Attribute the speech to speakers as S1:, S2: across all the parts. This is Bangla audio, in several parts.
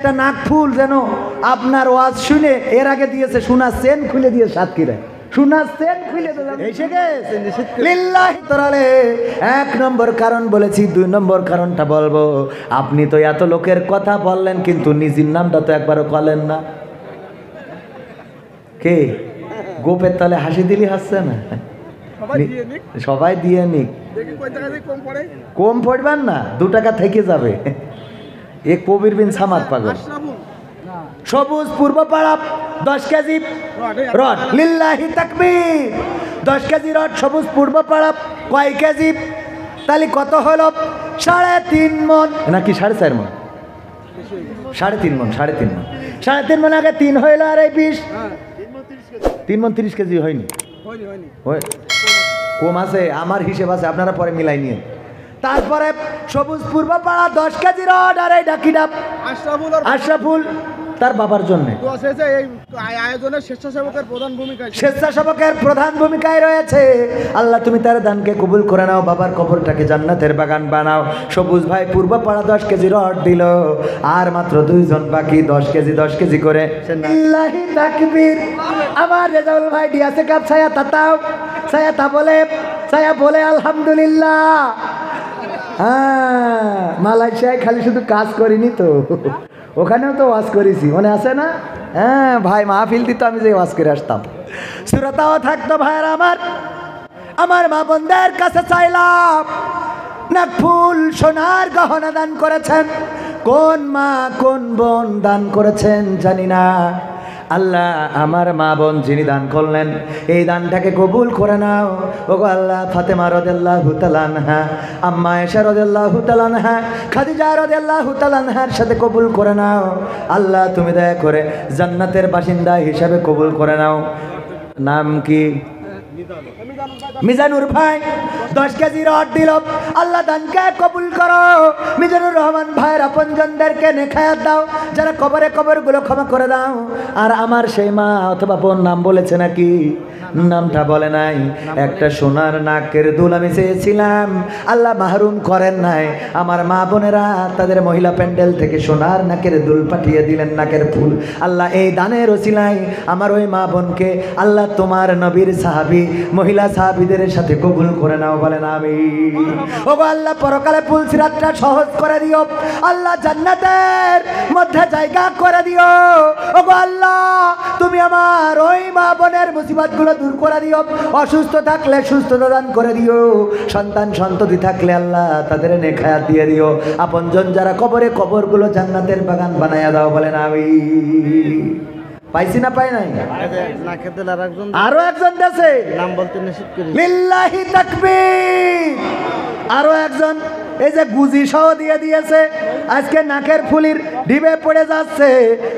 S1: একটা নাকফুল যেন আপনার ওয়াজ শুনে এর আগে দিয়েছে সোনার চেন খুলে দিয়ে সাতক্ষীরায় সোনার চেন খুলে এসে গেছে লিল্লাহি তাআলা। এক নম্বর কারণ বলেছি, দুই নম্বর কারণটা বলবো। আপনি তো এত লোকের কথা বললেন কিন্তু নিজের নামটা তো একবারও বলেন না। কে গোপের তলে হাসি দিলি হাসছে না? সবাই দিয়ে নিক, কম পড়বেন না, 2 টাকা থেকে যাবে। এক কবির বিন সামাদ পাগল। সবুজ পূর্ব পাড়া 10 কেজি রড, লিল্লাহি তাকবীর। 10 কেজি রড সবুজ পূর্ব পাড়া কয় কেজি? তাহলে কত হলো? 3.5 মণ নাকি 4.5 মণ? 3.5 মণ, 3.5 মণ। 3.5 মণ আগে 3 হইল আর এই 20, 3 মণ 30 কেজি হয়নি। কম আছে, আমার হিসেব আছে, আপনারা পরে মিলাই নিয়ে। তারপরে সবুজ পূর্ব পাড়া 10 কেজি রড আর এই ডাকিডাব আশরাফুল তার বাবার জন্য স্বেচ্ছাসেবকের প্রধান ভূমিকায় রয়েছে। আল্লাহ তুমি তার দানকে কবুল করে নাও, বাবার কবরটাকে জান্নাতের বাগান বানাও। সবুজ ভাই পূর্ব পাড়া 10 কেজি রড দিল, আর মাত্র 2 জন বাকি 10 কেজি করে। লিল্লাহি তাকবীর। আমার রেজাউল ভাই দিয়াছে কাপ ছায়া তাতাও ছায়া বলে আলহামদুলিল্লাহ। হ্যাঁ, মালয়েশিয়ায় খালি শুধু কাজ করিনি তো, ওখানেও তো ওয়াজ করেছি, মনে আছে না? হ্যাঁ ভাই, মাহফিল দিত, আমি যে ওয়াজ করে আসতাম। শ্রোতাও থাকতো ভাইয়ের আমার মা বোনদের কাছে চাইলাম, নাকফুল সোনার গহনা দান করেছেন। কোন মা কোন বোন দান করেছেন জানি না। আল্লাহ আমার মা বোন যিনি দান করলেন এই দানটাকে কবুল করে নাও। ওগো আল্লাহ, ফাতেমা রাদিয়াল্লাহু তাআলা আনহা, আম্মা আয়েশা রাদিয়াল্লাহু তাআলা আনহা, খাদিজা রাদিয়াল্লাহু তাআলা আনহার সাথে কবুল করে নাও। আল্লাহ তুমি দয়া করে জান্নাতের বাসিন্দা হিসাবে কবুল করে নাও। নাম কি? মিজানুর ভাই 10 কেজি রড দিল। আল্লাহ দানকে কবুল করো। মিজানুর রহমান ভাইয়ের আপনজনদেরকে নেখায়াত দাও, যারা কবরগুলো ক্ষমা করে দাও। আর আমার সেই মা অথবা বোন নাম বলেছে নাকি? নামটা বলে নাই। একটা সোনার নাকের দুল আমি চেয়েছিলাম, আল্লাহ মাহরুম করেন নাই। আমার মা বোনেরা তাদের মহিলা প্যান্ডেল থেকে সোনার নাকের দুল পাঠিয়ে দিলেন, নাকের ফুল। আল্লাহ এই দানের ওসিলায় আমার ওই মা বোনকে আল্লাহ তোমার নবীর সাহাবী মহিলা সাহাবীদের সাথে কবুল করে নাও, বলেন আমিন। ওগো আল্লাহ, পরকালে পুলসিরাতটা সহজ করে দিও। আল্লাহ জান্নাতের মধ্যে জায়গা করে দিও। ওগো আল্লাহ, তুমি আমার ওই মা বোনের মুসিবতগুলো দূর করে দিও। অসুস্থ থাকলে সুস্থতা দান করে দিও। সন্তান সন্ততি থাকলে আল্লাহ তাদের নেখায়াত দিয়ে দিও। আপনজন যারা কবরগুলো জান্নাতের বাগান বানায়া দাও, বলেন আমিন। পাইছি না পাই নাই? আরো একজন আছে, নাম বলতে নিষেধ করি। লিল্লাহি তাকবীর। আরো একজন এই যে গুজি সহ দিয়ে দিয়েছে। আজকে নাকের ফুলির ডিবে পড়ে যাচ্ছে,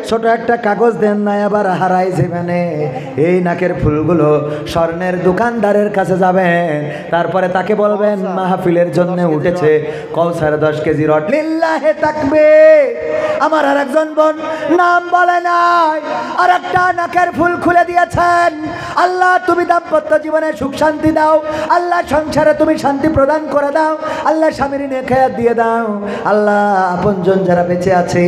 S1: ছোট একটা কাগজ দেন নাই, আবার হারাইছে। মানে এই নাকের ফুলগুলো স্বর্ণের দোকানদারের কাছে যাবেন, তারপরে তাকে বলবেন মাহফিলের জন্য উঠেছে কৌসার 10 কেজি রড। লিল্লাহি তাকবীর। আমার আর একজন বোন নাম বলে নাই, আর একটা নাকের ফুল খুলে দিয়েছেন। আল্লাহ তুমি দাম্পত্য জীবনে সুখ শান্তি দাও। আল্লাহ সংসারে তুমি শান্তি প্রদান করে দাও। আল্লাহ স্বামীর নেখায়াত দিয়ে দাও। আল্লাহ আপনজন যারা বেঁচে আছে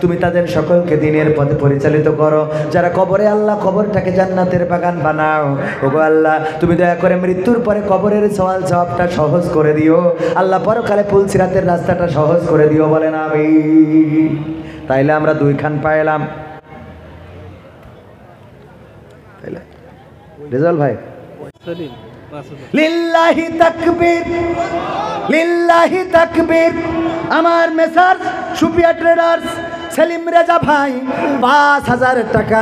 S1: তুমি তাদের সকলকে দিনের পথে পরিচালিত করো। যারা কবরে, আল্লাহ কবরটাকে জান্নাতের বাগান বানাও। ওগো আল্লাহ, তুমি দয়া করে মৃত্যুর পরে কবরের সওয়াল জবাবটা সহজ করে দিও। আল্লাহ পরকালে পুলসিরাতের রাস্তাটা সহজ করে দিও, বলেন আমিন। তাইলে আমরা 2 খান পাইলাম। রেজাউল ভাই, লিল্লাহি তাকবীর, লিল্লাহি তাকবীর। আমার মেসার্স সুপিয়া ট্রেডার্স সেলিম রেজা ভাই 5000 টাকা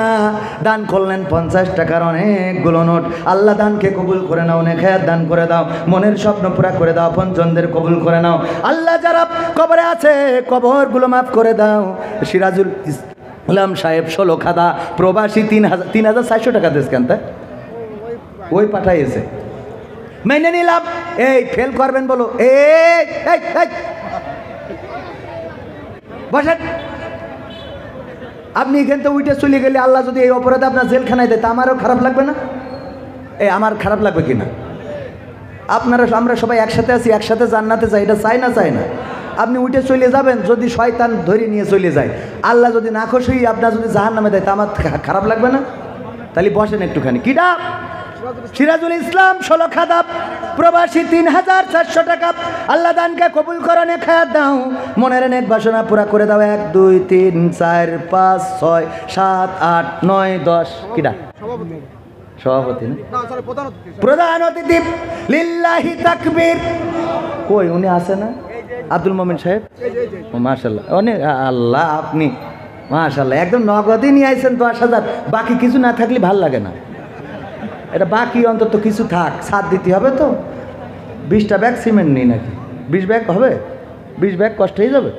S1: দান করলেন। 50 টাকার অনেকগুলো নোট। আল্লাহ দানকে কবুল করে নাও, নেখায়াত দান করে দাও, মনের স্বপ্ন পুরা করে দাও, আপনজনদের কবুল করে নাও। আল্লাহ যারা কবরে আছে কবরগুলো মাফ করে দাও। সিরাজুল ইসলাম সাহেব 16 খাদা প্রবাসী 3400 টাকা দিস কেন তা ওই পাঠাইছে, মেনে নিলাম। এই ফেল করবেন বলো, এই বসেন। আপনি এখান থেকে উঠে চলে গেলে আল্লাহ যদি এই অপরাধে আপনার জেলখানায় দেয় তা আমারও খারাপ লাগবে না? আমার খারাপ লাগবে কিনা? আপনারা আমরা সবাই একসাথে আছি, একসাথে জান্নাতে যাই, এটা চাই না? আপনি উঠে চলে যাবেন, যদি শয়তান ধরে নিয়ে চলে যায়, আল্লাহ যদি না খুশি আপনার যদি জাহান্নামে দেয়, তা আমার খারাপ লাগবে না? তাহলে বসেন একটুখানি। কি ডাব? সিরাজুল ইসলাম 16 খাদাব, প্রবাসী 3400 টাকা। আল্লাহ দানকে কবুল করে, নে খায়াত দাও, মনের নেক বাসনা পুরা করে দাও। 1 2 3 4 5 6 7 8 9 10। কি ডাব? সভাপতি না, প্রধান অতিথি। লিল্লাহি তাকবীর। কই উনি আছে না? আব্দুল মোমিন সাহেব, মাশাআল্লাহ, অনেক আল্লাহ, আপনি মাশাআল্লাহ একদম নগদই নিয়ে আইছেন 10,000। বাকি কিছু না থাকলে ভাল লাগে না। এটা বাকি অন্তত কিছু থাক, সাথ দিতে হবে তো। 20টা ব্যাগ সিমেন্ট নেই নাকি? 20 ব্যাগ হবে? 20 ব্যাগ কষ্ট হয়ে যাবে?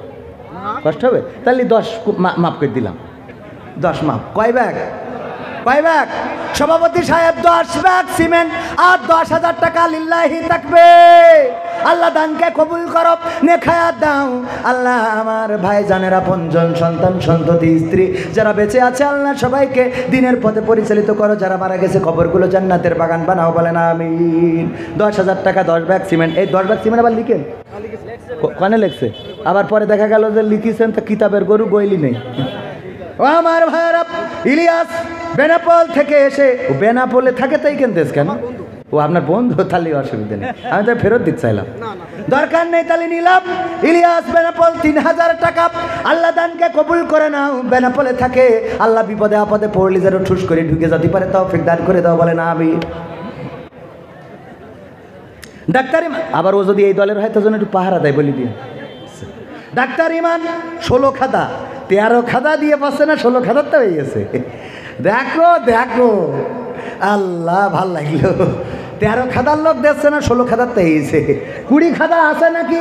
S1: কষ্ট হবে? তাহলে 10 মাফ করে দিলাম। 10 মাফ। কয় ব্যাগ? কয় ব্যাগ? সভাপতি সাহেব 10 ব্যাগ সিমেন্ট আর 10,000 টাকা। লিল্লাহি তাকবীর। আল্লাহ দানকে কবুল করো, নেখায়াত দাও। আল্লাহ আমার ভাই জানেরা, আপনজন, সন্তান সন্ততি, স্ত্রী যারা বেঁচে আছে, আল্লাহ সবাইকে দিনের পথে পরিচালিত করো। যারা মারা গেছে কবরগুলো জান্নাতের বাগান বানাও, বলেন আমিন। 10,000 টাকা 10 ব্যাগ সিমেন্ট। এই 10 ব্যাগ সিমেন্ট আবার লিখেন? কানে লেখছে, আবার পরে দেখা গেল যে লিখিছেন তো কিতাবের গরু গইলি নেই। ও আমার ভাইয়েরা, ইলিয়াস বেনাপোল থেকে এসে, ও বেনাপোলে থাকে তাই কেনতেস কেন? ও আপনার বন্ধু, তাহলে অসুবিধা নেই, আমি তো ফেরত দিতে চাইলাম, দরকার নেই, তাহলে নিলাম। ইলিয়াস বেনাপোল 3000 টাকা। আল্লাহ দানকে কবুল করে নাও। বেনাপোলে থাকে, আল্লাহ বিপদে আপদে পড়লে যেন ঠুস করে ঢুকে যেতে পারে, তৌফিক দান করে দাও, বলে না আমি। ডাক্তার আবার ও যদি এই দলের হয় তো যেন একটু পাহারা দেয়, বলি দিয়ে। ডাক্তার ইমান 16 খাদা, 13 খাদা দিয়ে পাচ্ছে না, 16 খাদার তো হয়ে গেছে। দেখো দেখো, আল্লাহ ভাল লাগলো। 13 খাদার লোক দেখছে না, 16 খাদার তো হয়েছে। 20 খাদা আছে নাকি?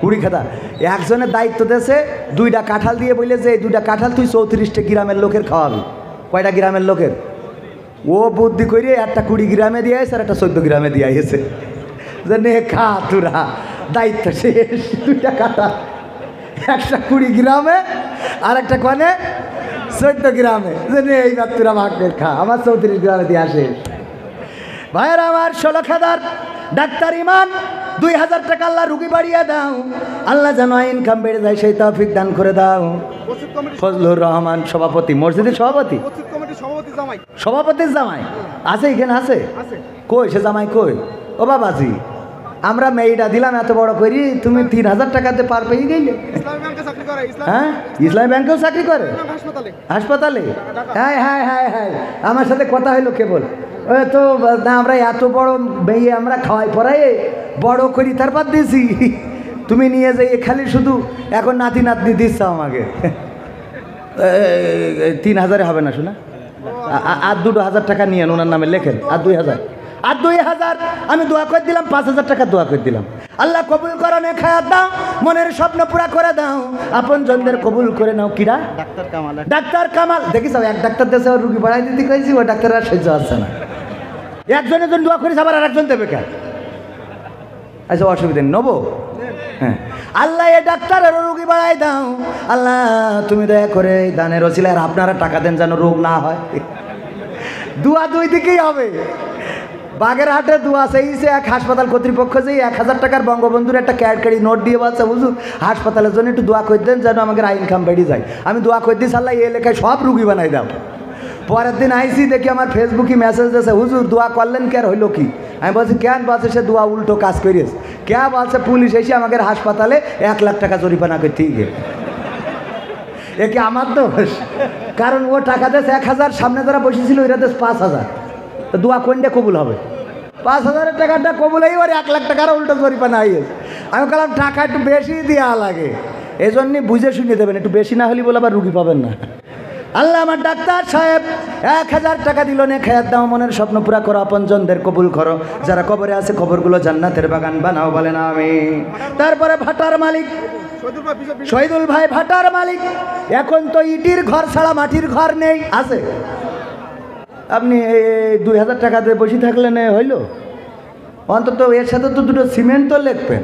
S1: 20 খাদা। একজনের দায়িত্ব দিয়েছে, 2টা কাঁঠাল দিয়ে বলে যে এই 2টা কাঁঠাল তুই 34টা গ্রামের লোকের খাওয়াবি। কয়টা গ্রামের লোকের? ও বুদ্ধি করিয়ে একটা 20 গ্রামে দিয়ে আসে আর একটা 14 গ্রামে দিয়ে আসে, যে নে খা তোরা, দায়িত্ব শেষ। 2টা কাঁঠাল, একটা 20 গ্রামে আর একটা কনে 14 গ্রামে, যে নে এইবার তোরা ভাগ করে খা, আমার 34 গ্রামে দিয়ে আসে। ভাইয়ের আমার 16 খাদার ডাক্তার ইমান 2000 টাকা। আল্লাহ রুগী বাড়িয়ে দাও, আল্লাহ যেন ইনকাম বেড়ে যায়, সেই তৌফিক দান করে দাও। ফজলুর রহমান সভাপতি, মসজিদের সভাপতি, সভাপতির জামাই আছে এখানে? আছে কই? সে জামাই কই? ও বাবাজি, আমরা মেয়েটা দিলাম এত বড় করি, তুমি 3000 টাকাতে পার পেয়ে গেলে। হ্যাঁ, ইসলামী ব্যাংকেও চাকরি করে, হাসপাতালে। হ্যাঁ হ্যাঁ হ্যাঁ হ্যাঁ, আমার সাথে কথা হইলো কেবল। ওই তো না, আমরা এত বড় মেয়ে আমরা খাওয়াই পড়াই বড় করি, তারপর দিয়েছি। তুমি নিয়ে যাই খালি শুধু এখন নাতি নাতনি দিচ্ছ আমাকে। 3000 হবে না শোনা? আর 2000 টাকা নিয়ে ওনার নামে লেখেন, আর 2000, আর 2000 আমি দোয়া করে দিলাম, 5000 টাকা দোয়া করে দিলাম। আল্লাহ কবুল করো, নে খায়াত দাও, মনের স্বপ্ন পুরা করে দাও, আপন জনদের কবুল করে নাও। কিরা? ডাক্তার কামাল। ডাক্তার কামাল দেখিস, এক ডাক্তার দেশে রুগী বাড়াই দিতে কইছি, ওই ডাক্তার আর সহ্য আসছে না। একজনের জন্য দোয়া করিস, আবার আর একজন দেবে কেন? আচ্ছা অসুবিধা নেই, নেবো। হ্যাঁ, আল্লাহ এ ডাক্তারের রোগী বাড়াই দাও। আল্লাহ তুমি দয়া করে দানের ওসিলায় আপনারা টাকা দেন যেন রোগ না হয়। দোয়া 2 দিকেই হবে। বাগেরহাটে দোয়া চাইছে এক হাসপাতাল কর্তৃপক্ষ, যে 1000 টাকার বঙ্গবন্ধুর একটা ক্যাডকারি নোট দিয়ে বলছে, হুজুর হাসপাতালের জন্য একটু দোয়া করে দেন যেন আমাদের ইনকাম বেড়ে যায়। আমি দোয়া করে দিই, আল্লাহ এই এলাকায় সব রুগী বানাই দাও। পরের দিন আইসি, দেখি আমার ফেসবুকে মেসেজ দিয়েছে, হুজুর দোয়া করলেন কে, হইলো কি? আমি বলছি কেন? বলছে সে দোয়া উল্টো কাজ করিস। কে বলছে? পুলিশ এসে আমাদের হাসপাতালে 1 লাখ টাকা জরিমানা করে ঠিক এ কি আমার দোষ? কারণ ও টাকা দেশ 1000, সামনে যারা বসেছিল ওরা দেশ 5000। তো দোয়া কোনটা কবুল হবে? 5000 টাকাটা কবুল হয়ে ওর 1 লাখ টাকার উল্টো জরিমানা হয়ে। আমি বললাম টাকা একটু বেশি দেওয়া লাগে, এই জন্যই বুঝে শুনে দেবেন, একটু বেশি না হলে বলে আবার রুগী পাবেন না। আল্লাহ আমার ডাক্তার সাহেব 1000 টাকা দিল, নে খেয়াত দাও, মনের স্বপ্ন পুরা করো, আপন জনদের কবুল করো, যারা কবরে আছে কবরগুলো জান্নাতের বাগান বানাও, বলেন আমি। তারপরে ভাটার মালিক শহীদুল ভাই, ভাটার মালিক। এখন তো ইটির ঘর ছাড়া মাটির ঘর নেই, আছে? আপনি 2000 টাকা দিয়ে বসে থাকলেন হইল? অন্তত এর সাথে তো 2টো সিমেন্ট তো লিখবেন।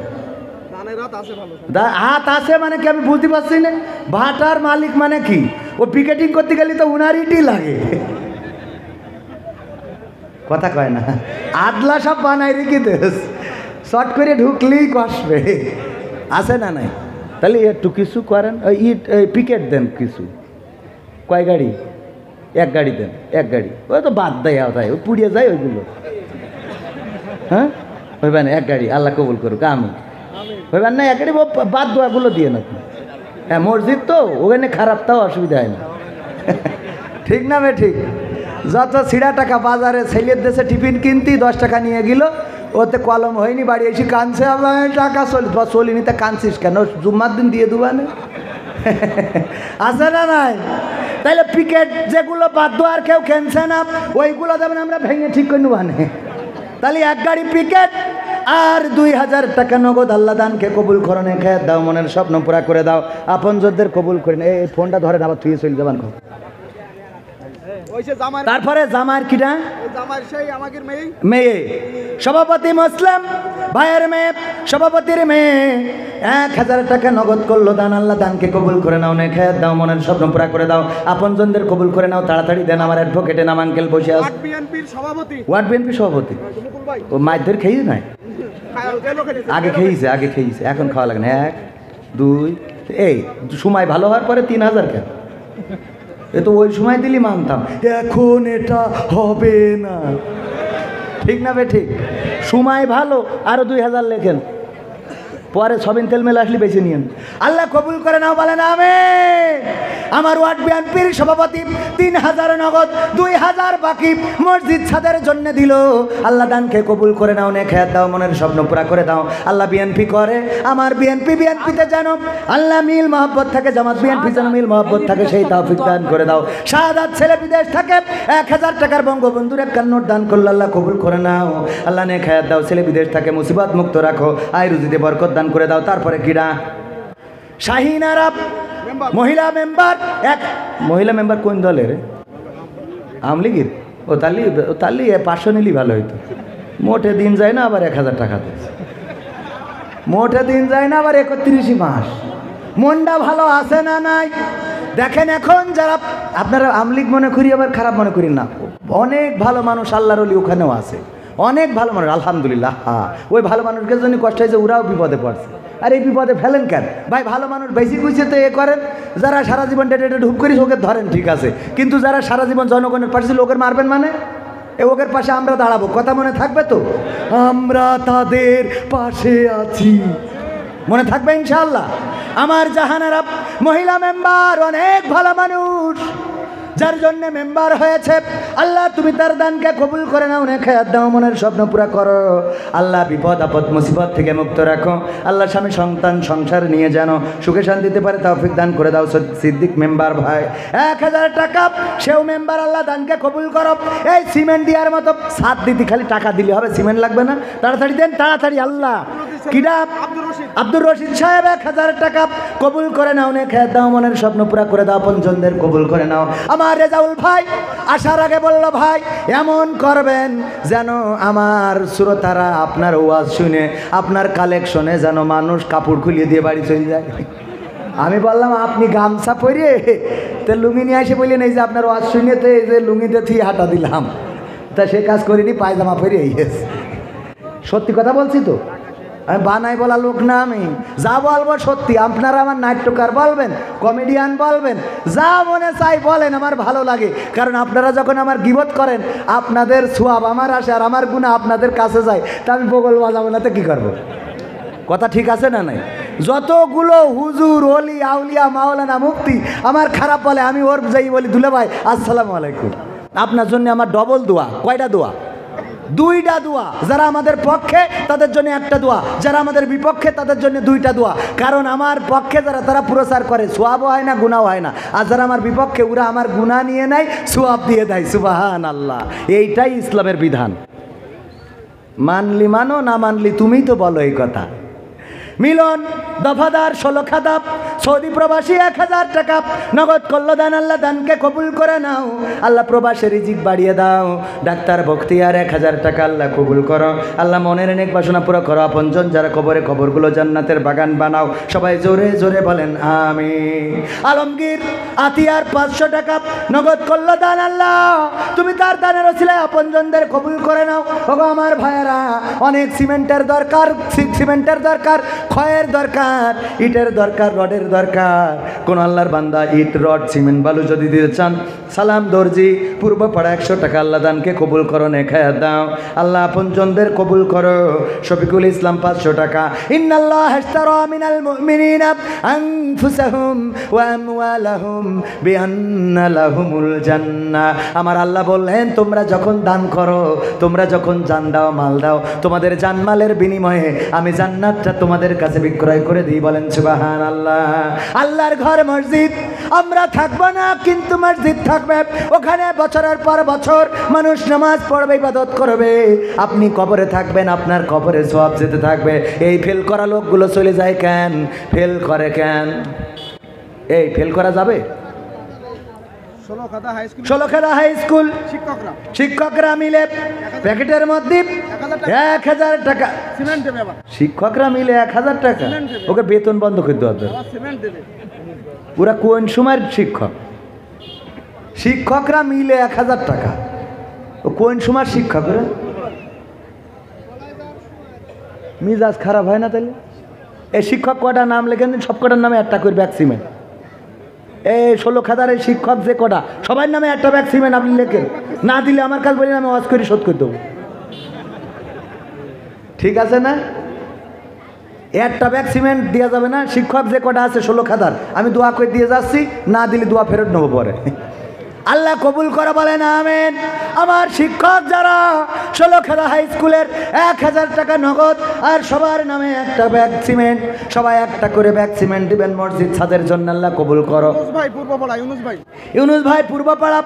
S1: হাত আছে মানে কি আমি বুঝতে পারছি না। ভাটার মালিক মানে কি? ও পিকেটিং করতে গেলে তো উনারিটি লাগে, কথা কয় না। আদলা সব বানাই রেখে দেস, শর্ট করে ঢুকলেই কষবে। আছে না নাই? তাহলে একটু কিছু করেন, ওই ইট পিকেট দেন কিছু। কয় গাড়ি? এক গাড়ি দেন, এক গাড়ি। ওই তো বাদ দেয় যায়, ওই পুড়িয়ে যায় ওইগুলো। হ্যাঁ হইবেন এক গাড়ি, আল্লাহ কবুল করুক, আমি হইবেন না এক গাড়ি, বাদ দোয়াগুলো দিয়ে না। হ্যাঁ মসজিদ তো ওখানে খারাপ, তাও অসুবিধা হয় না। ঠিক না বে ঠিক? যত ছিঁড়া টাকা বাজারে ছেলের দেশে টিফিন কিনতি 10 টাকা নিয়ে গেল, ওতে কলম হয়নি, বাড়ি এসে কানছে, আমার টাকা চলিনি, তা কানছিস কেন? জুম্মার দিন দিয়ে দেবা না? আছে না নাই? তাহলে পিকেট যেগুলো বাদ আর কেউ কেনছে না, ওইগুলো দেবেন, আমরা ভেঙে ঠিক করে নেবানে। তাহলে এক গাড়ি পিকেট আর 2000 টাকা নগদ। আল্লাহ দানকে কবুল করনে, খেয়ে দাও, মনের স্বপ্ন পুরা করে দাও, আপনজনদের কবুল করে। এই ফোনটা ধরে আবার তুই চলে যাবান। তারপরে জামার কিটা? মেয়ে সভাপতি মুসলিম ভাইয়ের মেয়ে, সভাপতির মেয়ে 1000 টাকা নগদ করলো দান। আল্লাহ দানকে কবুল করে নাও, নে খেয়ে দাও, মনের স্বপ্ন পুরা করে দাও, আপনজনদের কবুল করে নাও, তাড়াতাড়ি দেন। আমার অ্যাডভোকেটের নাম আঙ্কেল বসে আছে, ওয়ার্ড বিএনপির সভাপতি। ও মাইদের খেয়েছে নাই? আগে খেয়েছে, এখন খাওয়া লাগে না। 1 2 এই সময় ভালো হওয়ার পরে 3000 কেন? এ তো ওই সময় দিলি মানতাম, এখন এটা হবে না। ঠিক না বে ঠিক? সময় ভালো, আরো 2000 লেখেন, পরে সবিন তেল মেলে আসলে বেছে নিয়েন। আল্লাহ কবুল করে নাও, বলে না আমি। আমার ওয়ার্ড বিএনপির সভাপতি 3000 নগদ, 2000 বাকি মসজিদ ছাদের জন্য দিল। আল্লাহ দানকে কবুল করে নাও, নে খেয়াত দাও, মনের স্বপ্ন পুরা করে দাও। আল্লাহ বিএনপি করে, আমার বিএনপিতে যেন আল্লাহ মিল মহব্বত থাকে, জামাত বিএনপি যেন মিল মহব্বত থাকে, সেই তৌফিক দান করে দাও। শাহাদাত ছেলে বিদেশ থাকে 1000 টাকার বঙ্গবন্ধুর 1 নোট দান করলো, আল্লাহ কবুল করে নাও। আল্লাহ নে খেয়াত দাও, ছেলে বিদেশ থাকে, মুসিবত মুক্ত রাখো, আয় রুজিতে বরকত দান করে দাও। তারপরে কিরা? শাহিন আরব মহিলা মেম্বার, এক মহিলা মেম্বার কোন দলের? আওয়ামী লীগের? ও তালি 500 নিলি ভালো হইতো। মোটে দিন যায় না, আবার 1000 টাকা দেয়। মোটে দিন যায় না, আবার 31 মাস। মনটা ভালো আছে না নাই? দেখেন এখন যারা আপনারা আওয়ামী লীগ মনে করি, আবার খারাপ মনে করি না, অনেক ভালো মানুষ আল্লাহর ওলি ওখানেও আছে, অনেক ভালো মানুষ, আলহামদুলিল্লাহ। হ্যাঁ, ওই ভালো মানুষের জন্য কষ্ট হয়েছে, ওরাও বিপদে পড়ছে। আর এই বিপদে ফেলেন কেন ভাই? ভালো মানুষ বেশি খুঁজছে তো এ করেন, যারা সারা জীবন ডেটে ঢুক করিস ওকে ধরেন, ঠিক আছে, কিন্তু যারা সারা জীবন জনগণের পাশে লোকের মারবেন মানে ওকের পাশে আমরা দাঁড়াবো, কথা মনে থাকবে তো? আমরা তাদের পাশে আছি, মনে থাকবে ইনশাআল্লাহ। আমার জাহানারা মহিলা মেম্বার অনেক ভালো মানুষ, যার জন্য মেম্বার হয়েছে। আল্লাহ তুমি তার দানকে কবুল করে নাও, নে খেয়াত দাও, মনের স্বপ্ন পুরা করো। আল্লাহ বিপদ আপদ মুসিবত থেকে মুক্ত রাখো। আল্লাহ স্বামী সন্তান সংসার নিয়ে যেন সুখে শান্তিতে পারে তৌফিক দান করে দাও। সিদ্দিক মেম্বার ভাই 1000 টাকা, সেও মেম্বার, আল্লাহ দানকে কবুল করো। এই সিমেন্ট দেওয়ার মতো ছাদ দিতে খালি টাকা দিলে হবে, সিমেন্ট লাগবে না, তাড়াতাড়ি দেন, তাড়াতাড়ি। আল্লাহ কিডা? আব্দুর রশিদ সাহেব 1000 টাকা কবুল করে নাও, নে খেয়াত দাও, মনের স্বপ্ন পুরা করে দাও, আপনজনদের কবুল করে নাও। আমার রেজাউল ভাই আসার আগে বলল, ভাই এমন করবেন যেন আমার শ্রোতারা আপনার ওয়াজ শুনে, আপনার কালেকশনে যেন মানুষ কাপড় খুলিয়ে দিয়ে বাড়ি চলে যায়। আমি বললাম আপনি গামছা পরিয়ে তো লুঙ্গি নিয়ে এসে বললেন, এই যে আপনার ওয়াজ শুনে তো এই যে লুঙ্গিতে থুয়ে হাঁটা দিলাম, তা সে কাজ করিনি, পায়জামা পরিয়ে গেছে। সত্যি কথা বলছি তো, আমি বানাই বলা লোক না, আমি যা বলবো সত্যি। আপনারা আমার নাট্যকার বলবেন, কমেডিয়ান বলবেন, যা মনে চাই বলেন, আমার ভালো লাগে। কারণ আপনারা যখন আমার গীবত করেন, আপনাদের সোয়াব আমার আসে, আর আমার গুণা আপনাদের কাছে যায়, তা আমি বগল বাজাবো না তো কী করবো? কথা ঠিক আছে না নাই? যতগুলো হুজুর ওলি আউলিয়া মাওলানা মুফতি আমার খারাপ বলে, আমি ওর যাই বলি, দুলে ভাই আসসালামু আলাইকুম, আপনার জন্য আমার ডবল দোয়া। কয়টা দোয়া? 2টা দোয়া। যারা আমাদের পক্ষে তাদের জন্য 1টা দোয়া, যারা আমাদের বিপক্ষে তাদের জন্য 2টা দোয়া। কারণ আমার পক্ষে যারা, তারা প্রচার করে, সোয়াবও হয় না, গুনাও হয় না। আর যারা আমার বিপক্ষে, ওরা আমার গুনাহ নিয়ে নেয়, সোয়াব দিয়ে দেয়। সুবহানাল্লাহ, এইটাই ইসলামের বিধান। মানলি মানো, না মানলি তুমিই তো বলো এই কথা। মিলন দফাদার 16 খাদাব, সৌদি প্রবাসী 1000 টাকা নগদ করলো দান। আল্লাহ দানকে কবুল করে নাও, আল্লাহ প্রবাসের রিজিক বাড়িয়ে দাও। ডাক্তার বখতিয়ার 1000 টাকা, আল্লাহ কবুল করো। আল্লাহ মনের অনেক বাসনা পুরো করো। আপনজন যারা কবরে, কবরগুলো জান্নাতের বাগান বানাও। সবাই জোরে জোরে বলেন আমিন। আলমগীর আতিয়ার 500 টাকা নগদ করলো দান। আল্লাহ তুমি তার দানের ওসিলায় আপনজনদের কবুল করে নাও। ওগো আমার ভাইয়েরা, অনেক সিমেন্টের দরকার, ক্ষয়ের দরকার, ইটের দরকার, রডের দরকার, কোন আল্লাহর বান্দা ইট রড সিমেন্ট বালু যদি দিতে চান, সালাম দর্জি পূর্ব পাড়া 100 টাকা আল্লাহ দানকে কবুল করো, নেখায়া দাও। আল্লাহ আপনজনদের কবুল করো। শফিকুল ইসলাম 500 টাকা। ইন্নাল্লাহ আশতারা মিনাল মুমিনিনা আনফুসাহুম ওয়া আমওয়ালাহুম বিআন্না লাহুমুল জান্নাহ। আমার আল্লাহ বললেন তোমরা যখন দান করো, তোমরা যখন জান দাও, মাল দাও, তোমাদের জানমালের বিনিময়ে আমি জান্নাতটা তোমাদের কাছে বিক্রয় করে দিই। বলেন সুবহানাল্লাহ। আল্লাহর ঘর মসজিদ, আমরা থাকবো না কিন্তু মসজিদ থাকবে। ওখানে বছরের পর বছর মানুষ নামাজ পড়বে, ইবাদত করবে। আপনি কবরে থাকবেন, আপনার কবরে সওয়াব যেতে থাকবে। এই ফেল করা লোকগুলো চলে যায় কেন? ফেল করে কেন? এই ফেল করা যাবে? ষোলখাদা হাই স্কুল শিক্ষকরা মিলে প্যাকেটের মধ্যে 1000 টাকা, শিক্ষকরা মিলে 1000 টাকা, ওকে বেতন বন্ধ করে দেওয়া হবে। ওরা কোন সময়ের শিক্ষক? শিক্ষকরা মিলে 1000 টাকা, ও কোন সময়ের শিক্ষক? ওরা মিজাজ খারাপ হয় না তাহলে? এই শিক্ষক কটা নাম লেখেন, সব কটার নামে একটা করে ব্যাগ সিমেন্ট। এই 16 এই শিক্ষক যে কটা, সবার নামে একটা ব্যাগ সিমেন্ট আপনি লেখেন। না দিলে আমার কাছে বলি, আমি ওয়াজ করে শোধ করে দেবো। ঠিক আছে না? একটা ব্যাগ সিমেন্ট দেওয়া যাবে না? শিক্ষক যে কটা আছে 16 আমি দোয়া করে দিয়ে যাচ্ছি, না দিলে দোয়া ফেরত নেবো পরে। আল্লাহ কবুল করে বলেন আমিন। আমার শিক্ষক যারা 16 হাই স্কুলের 1000 টাকা নগদ, আর সবার নামে একটা ব্যাগ সিমেন্ট, সবাই একটা করে ব্যাগ সিমেন্ট দিবেন মসজিদ ছাদের জন্য। আল্লাহ কবুল করো। ইউনুস ভাই পূর্বপাড়া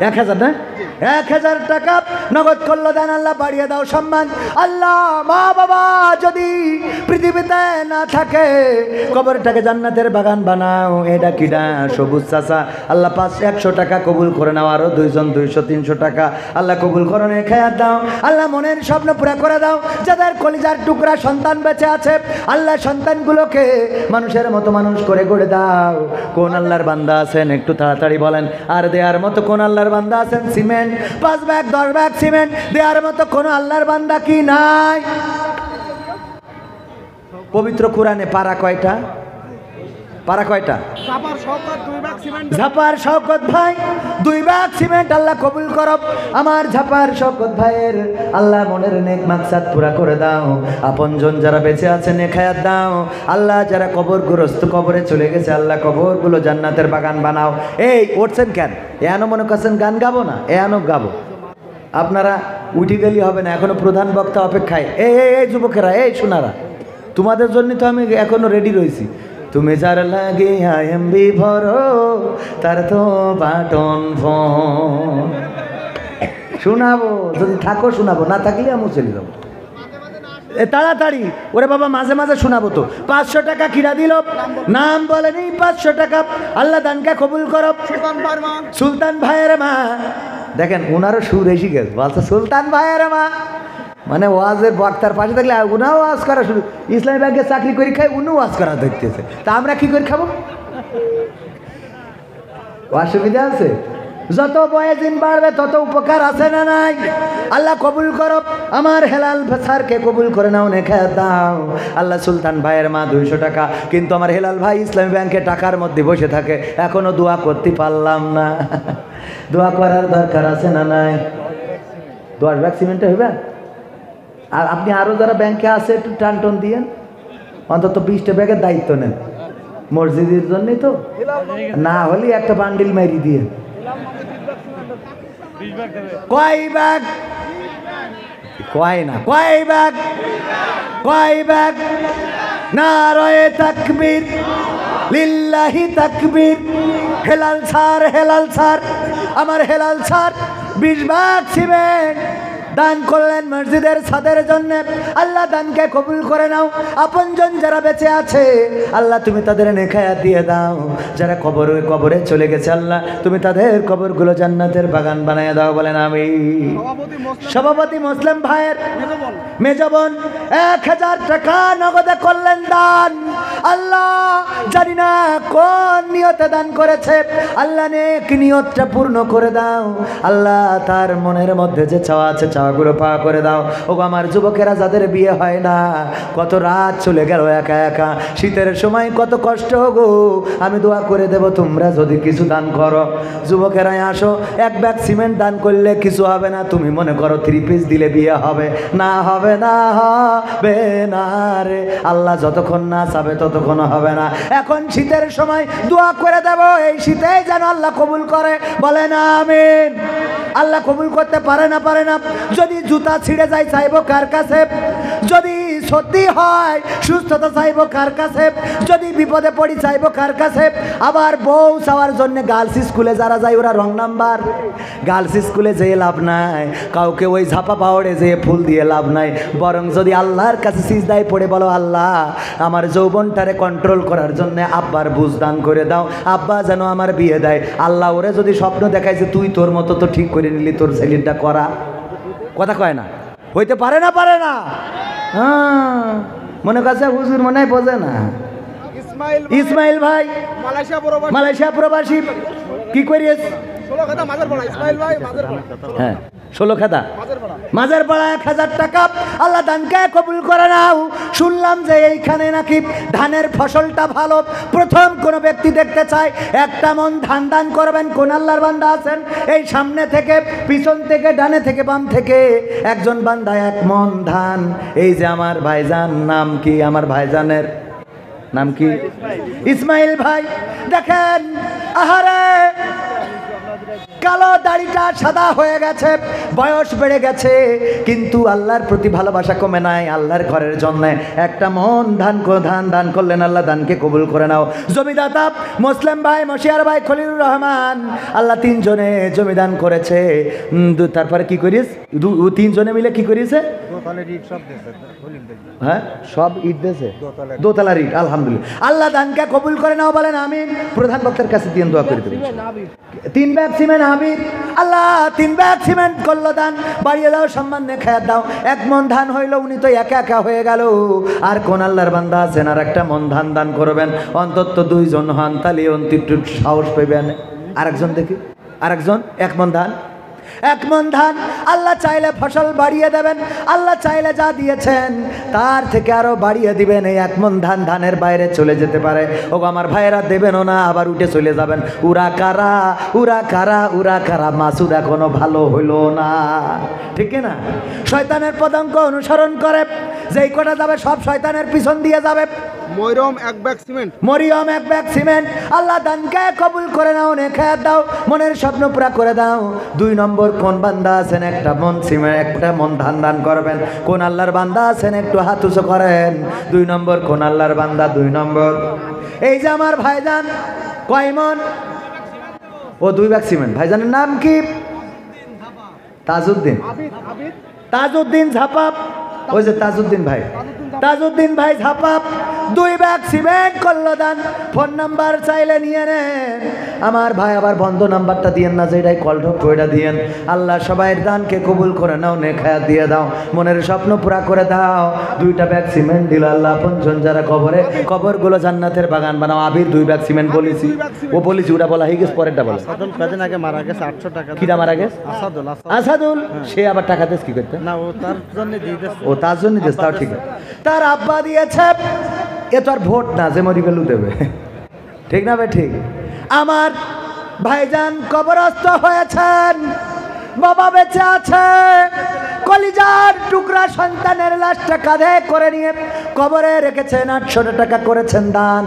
S1: 1000 না, 1000 টাকা নগদ করলো দেন। আল্লাহ বাড়িয়ে দাও সম্মান। আল্লাহ মা বাবা যদি পৃথিবীতে না থাকে, কবরটাকে জান্নাতের বাগান বানাও। এটা কিনা সবুজ চাচা, আল্লাহ 100 টাকা কবুল করে নাও। আরো 2 জন 200 300 টাকা আল্লাহ কবুল করো, খেয়াল দাও। আল্লাহ মনের স্বপ্ন পুরা করে দাও। যাদের কলিজার টুকরা সন্তান বেঁচে আছে, আল্লাহ সন্তানগুলোকে মানুষের মতো মানুষ করে গড়ে দাও। কোন আল্লাহর বান্দা আছেন একটু তাড়াতাড়ি বলেন? আর দেয়ার মতো কোন আল্লাহর বান্দা আছেন? সিমেন্ট 5 ব্যাগ 10 ব্যাগ সিমেন্ট দেওয়ার মতো কোন আল্লাহর বান্দা কি নাই? পবিত্র কোরআনে পারা কয়টা? পারা কয়টা? ঝাপার শওকত ভাই 2 ব্যাগ সিমেন্ট আল্লাহ কবুল করব। আমার ঝাপার শওকত ভাইয়ের আল্লাহ মনের নেক মাকসাদ পুরা করে দাও। আপনজন যারা বেঁচে আছে নেখায়াত দাও। আল্লাহ যারা কবরগ্রস্ত, কবরে চলে গেছে, আল্লাহ কবরগুলো জান্নাতের বাগান বানাও। এই উঠছেন কেন? এখনো মনে করছেন গান গাবো না? এখনো গাবো। আপনারা উঠে গেলে হবে না, এখনো প্রধান বক্তা অপেক্ষায়। এই যুবকেরা, এই শোনারা, তোমাদের জন্য তো আমি এখনো রেডি রয়েছি। তুমি যার লাগে এমবি ভরো, তার তো বাটন ফোন। শোনাবো যদি থাকো, শোনাবো, না থাকলে আমি চলে যাবো। তাড়াতাড়ি ওরে বাবা, মাঝে মাঝে শোনাবো তো। 500 টাকা কিরা দিল, নাম বলেনি। 500 টাকা আল্লাহ দানকে কবুল করো। সুলতান ভাইয়ের মা, দেখেন ওনারও সুর এসে গেছে, বলছে সুলতান ভাইয়ের মা, মানে ওয়াজের বক্তার পাশে থাকলে উনাও ওয়াজ করা শুরু। ইসলামী ব্যাংকে চাকরি করে খাই, উনিও ওয়াজ করা দেখতেছে, তা আমরা কি করে খাবো? অসুবিধা আছে? যত বয়সদিন বাড়বে তত উপকার আছে না নাই? আল্লাহ কবুল করো। আমার হেলাল স্যারকে কবুল করে নাও, নেখায়াত দাও। আল্লাহ সুলতান ভাইয়ের মা 200 টাকা। কিন্তু আমার হেলাল ভাই ইসলামী ব্যাংকে টাকার মধ্যে বসে থাকে, এখনো দোয়া করতে পারলাম না। দোয়া করার দরকার আছে না নাই? 10 ব্যাগ সিমেন্টে হইবে। আর আপনি আরও যারা ব্যাংকে আছে একটু টান টন দিয়েন, অন্তত 20টা ব্যাগের দায়িত্ব নেন মসজিদের জন্যই তো, না হলে একটা বান্ডিল মারি দিয়ে। কয় ব্যাগ? কয় না, কয় ব্যাগ? কয় ব্যাগ? নারায়ে তাকবীর, লিল্লাহি তাকবীর। হেলাল স্যার, হেলাল স্যার, আমার হেলাল স্যার 20 ব্যাগ সিমেন্ট দান করলেন মসজিদের ছাদের জন্য। আল্লাহ দানকে কবুল করে নাও। আপনজন যারা বেঁচে আছে, আল্লাহ তুমি তাদের নেখায়াত দিয়ে দাও। যারা কবরে চলে গেছে, আল্লাহ তুমি তাদের কবরগুলো জান্নাতের বাগান বানায় দাও। বলেন আমিন। সভাপতি মুসলিম ভাইয়ের মেজবন 1000 টাকা নগদে করলেন দান। আল্লাহ জানি না কোন নিয়তে দান করেছে, আল্লাহ নেক নিয়তটা পূর্ণ করে দাও। আল্লাহ তার মনের মধ্যে যে চাওয়া আছে, চাওয়া চাওয়াগুলো পাওয়া করে দাও। ওগো আমার যুবকেরা যাদের বিয়ে হয় না, কত রাত চলে গেল একা একা, শীতের সময় কত কষ্ট গো, আমি দোয়া করে দেব তোমরা যদি কিছু দান করো। যুবকেরাই আসো, এক ব্যাগ সিমেন্ট দান করলে কিছু হবে না, তুমি মনে করো 3 পিস দিলে বিয়ে হবে না, হবে না, হবে না রে। আল্লাহ যতক্ষণ না চাবে ততক্ষণ হবে না। এখন শীতের সময় দোয়া করে দেব, এই শীতেই যেন আল্লাহ কবুল করে, বলে না আমিন। আল্লাহ কবুল করতে পারে না, পারে না। যদি জুতা ছিঁড়ে যায় চাইবো কার কাছে? যদি সত্যি হয় সুস্থতা চাইবো কার কাছে? যদি বিপদে পড়ি চাইবো কার কাছে? আবার বউ চাওয়ার জন্য গার্লস স্কুলে যারা যায় ওরা রং নাম্বার। গার্লস স্কুলে যেয়ে লাভ নাই, কাউকে ওই ঝাপা পাওয়ারে যেয়ে ফুল দিয়ে লাভ নাই, বরং যদি আল্লাহর কাছে সিজদায় পড়ে বলো, আল্লাহ আমার যৌবনটারে কন্ট্রোল করার জন্য আব্বার বুঝ দান করে দাও, আব্বা যেন আমার বিয়ে দেয়। আল্লাহ ওরে যদি স্বপ্ন দেখায় যে তুই তোর মতো তো ঠিক করে নিলি, তোর ছেলেটা করা, কথা কয় না, হইতে পারে না, পারে না। হ্যাঁ, মনে কাছে হুজুর মনে হয় বোঝে না। ইসমাইল ভাই মালয়েশিয়া প্রবাসী, কি করিস? হ্যাঁ, 16 খাতা মাঝের পাড়া 1000 টাকা আল্লাহ দানকে কবুল করে নাও। শুনলাম যে এইখানে নাকি ধানের ফসলটা ভালো, প্রথম কোন ব্যক্তি দেখতে চায় একটা মন ধান দান করবেন। কোন আল্লাহর বান্দা আছেন? এই সামনে থেকে, পিছন থেকে, ডানে থেকে, বাম থেকে একজন বান্দা 1 মন ধান। এই যে আমার ভাইজান, নাম কি আমার ভাইজানের? নাম কি? ইসমাইল ভাই। দেখেন, আহারে কালো দাড়িটা সাদা হয়ে গেছে, বয়স বেড়ে গেছে, কিন্তু আল্লাহর প্রতি ভালোবাসা কমে নাই। আল্লাহর ঘরের জন্য একটা মন ধান দান করলেন, আল্লাহ দানকে কবুল করে নাও। জমিদাতা মুসলিম ভাই, মশিয়ার ভাই, খলিলুর রহমান, আল্লাহ 3 জনে জমি দান করেছে। তারপরে কি করিস? 3 জনে মিলে কি করিছে? হ্যাঁ, সব ইট দিয়েছে, দোতলার ইট। আলহামদুলিল্লাহ, আল্লাহ দানকে কবুল করে নাও, বলেন আমিন। প্রধান বক্তার কাছে দিয়ে দোয়া করে দেবেন। 3 ব্যাগ সিমেন্ট হাবিব, আল্লাহ 3 ব্যাগ সিমেন্ট করলো দান, বাড়িয়ে দাও, সম্মান দেখায় দাও। 1 মন ধান হইল, উনি তো একা একা হয়ে গেল। আর কোন আল্লাহর বান্দা আছেন আর একটা মন ধান দান করবেন? অন্তত 2 জন হন, তাহলে অন্তিম সাহস পাইবেন। আরেকজন দেখি, আরেকজন 1 মন ধান, 1 মন ধান। আল্লাহ চাইলে ফসল বাড়িয়ে দেবেন, আল্লাহ চাইলে যা দিয়েছেন তার থেকে আরো বাড়িয়ে দিবেন। এই 1 মন ধান ধানের বাইরে চলে যেতে পারে। ও আমার ভাইয়েরা, দেবেনও না, আবার উঠে চলে যাবেন। উরা কারা, উরা কারা, উরা কারা, মাসুদ এখনো ভালো হইলো না, ঠিক না? শয়তানের পদাঙ্ক অনুসরণ করে যেই কটা যাবে সব শয়তানের পিছন দিয়ে যাবে।
S2: Mariam 1 bag cement,
S1: Mariam 1 bag cement. Allah দানকে কবুল করে নাও, নেখায়াত দাও, মনের স্বপ্ন পুরা করে দাও। 2 নম্বর কোন বান্দা আছেন একটা মন সিমেন্ট, একটা মন ধান দান করবেন? কোন আল্লাহর বান্দা আছেন একটু হাত উঁচু করেন? 2 নম্বর কোন আল্লাহর বান্দা? 2 নম্বর। এই যে আমার ভাইজান, কয় মন? ও 2 ব্যাগ সিমেন্ট। ভাইজানের নাম কি? তাজউদ্দিন। তাজউদ্দিন ঝাপাপ, ওই যে তাজউদ্দিন ভাই, তাজউদ্দিন ভাই ঝাপাপ 2 ব্যাগ সিমেন্ট করলো দান। ফোন নাম্বার চাইলে নিয়ে নেন আমার ভাই, আবার বন্ধ নাম্বারটা দিয়েন না, যেটাই কল ঢোক ওইটা দিয়েন। আল্লাহ সবাইয়ের দানকে কবুল করে নাও, নেখায়াত দিয়ে দাও, মনের স্বপ্ন পুরা করে দাও। 2টা ব্যাগ সিমেন্ট দিল আল্লাহ। 5 যারা কবরে, কবরগুলো জান্নাতের বাগান বানাও। আবির 2 ব্যাগ সিমেন্ট বলেছি, ও বলেছি, ওটা বলা হয়ে গেছে, পরেরটা বলা।
S2: কদিন আগে মারা গেছে, 800 টাকা।
S1: কিরা মারা গেছে? আসাদুল। সে আবার টাকা দিস কি করতে?
S2: না, ও তার জন্য দিয়ে দিয়েছে।
S1: ও তার জন্য দিয়েছে, তাও ঠিক আছে। তার আব্বা দিয়েছে, এ তো আর ভোট না যে মরি গেলু দেবে, ঠিক না ভাই? ঠিক। আমার ভাইজান কবরস্থ হয়েছেন, বাবা বেঁচে আছে, কলিজার টুকরা সন্তানের লাশটা কাঁধে করে নিয়ে কবরে রেখেছেন। 800 টাকা করেছেন দান।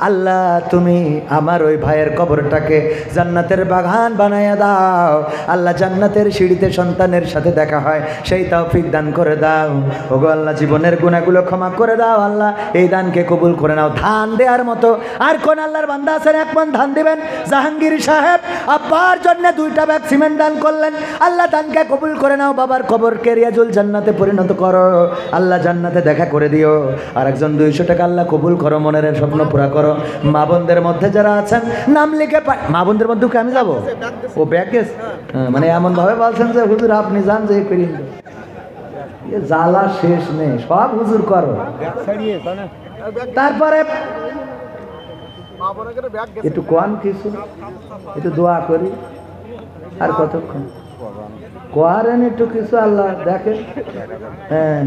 S1: আল্লাহ তুমি আমার ওই ভাইয়ের কবরটাকে জান্নাতের বাগান বানাইয়া দাও। আল্লাহ জান্নাতের সিঁড়িতে সন্তানের সাথে দেখা হয়, সেই তৌফিক দান করে দাও। ওগো আল্লাহ জীবনের গুনাহগুলো ক্ষমা করে দাও। আল্লাহ এই দানকে কবুল করে নাও। ধান দেওয়ার মতো আর কোন আল্লাহর বান্দা আছেন 1 মণ ধান দিবেন? জাহাঙ্গীর সাহেব আব্বার জন্য 2টা ব্যাগ সিমেন্ট দান করলেন। আল্লাহ দানকে কবুল করে নাও, বাবার কবরকে রিয়াজুল জান্নাতে পরিণত করো। আল্লাহ জান্নাতে দেখা করে দিও। আর একজন 200 টাকা আল্লাহ কবুল করো, মনের স্বপ্ন পুরা করো। মা বোনদের মধ্যে যারা আছেন নাম লিখে, মা বোনদের মধ্যে আমি যাবো, ও ব্যাগ গেছে, মানে এমন ভাবে বলছেন যে হুজুর আপনি যান, যে করি জ্বালা শেষ নেই, সব হুজুর করো। তারপরে একটু কোন কিছু, একটু দোয়া করি। আর কতক্ষণ? করেন একটু কিছু আল্লাহ দেখে। হ্যাঁ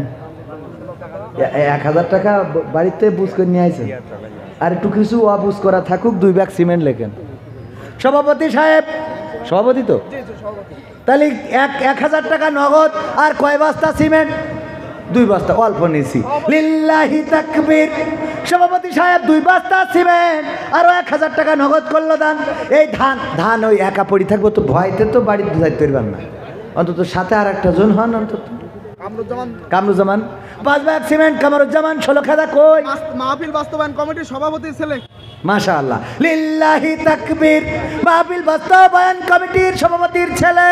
S1: 1000 টাকা বাড়িতে বুঝ করে নিয়ে আইছেন, আর একটু কিছু অবুঝ করা থাকুক, 2 ব্যাগ সিমেন্ট লেখেন। সভাপতি সাহেব, সভাপতি তো, তাহলে 1000 টাকা নগদ আর কয় বস্তা সিমেন্ট? 2 বস্তা, অল্প নিছি। লিল্লাহি তাকবীর। সভাপতি সাহেব 2 বস্তা সিমেন্ট আর 1000 টাকা নগদ করলো দান। এই ধান ওই একা পড়ি থাকবো তো, ভয়তে তো বাড়িতে যাইতে পারবেন না, অন্তত সাথে আর একটা জন হন অন্তত। Kamruzzaman 5 bag cement. কামরুজ্জামান 16 খাদা কই?
S2: মাহফিল বাস্তবায়ন কমিটির সভাপতির ছেলে।
S1: মাশাআল্লাহ, লিল্লাহি তাকবীর। মাহফিল বাস্তবায়ন কমিটির সভাপতির ছেলে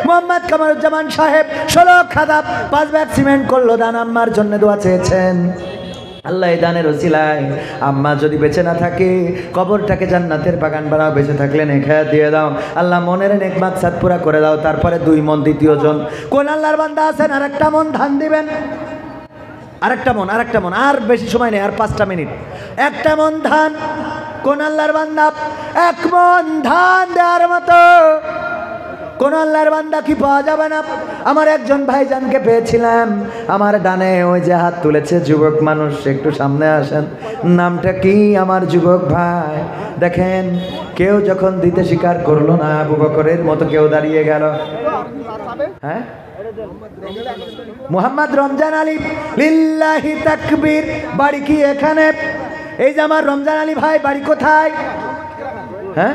S1: মোহাম্মদ কামরুজ্জামান সাহেব 16 খাদা 5 ব্যাগ সিমেন্ট করলো দান। আম্মার জন্য দোয়া চেয়েছেন। আল্লাহ এই দানের ওসিলায় আম্মা যদি বেঁচে না থাকে, কবরটাকে জান্নাতের বাগান বানাও, বেঁচে থাকলে নেখায়াত দিয়ে দাও আল্লাহ, মনের নেক মাকসাদ পুরা করে দাও। তারপরে 2 মণ দ্বিতীয় জন। কোন আল্লাহর বান্দা আছেন আরেকটা মণ ধান দিবেন? আরেকটা মণ, আর বেশি সময় নেই, আর 5টা মিনিট। 1টা মণ ধান। কোন আল্লাহর বান্দা 1 মণ ধান দেওয়ার মতো কোন আল্লাহর বান্দা কি পাওয়া যাবে না? আমার একজন ভাইজানকে পেয়েছিলাম, আমার ডানে ওই যে হাত তুলেছে যুবক মানুষ, একটু সামনে আসেন। নামটা কি আমার যুবক ভাই? দেখেন কেউ যখন দিতে স্বীকার করলো না, আবু বকরের মতো কেউ দাঁড়িয়ে গেল। হ্যাঁ, মোহাম্মদ রমজান আলী। লিল্লাহি তাকবীর। বাড়ি কি এখানে? এই যে আমার রমজান আলী ভাই, বাড়ি কোথায়? হ্যাঁ,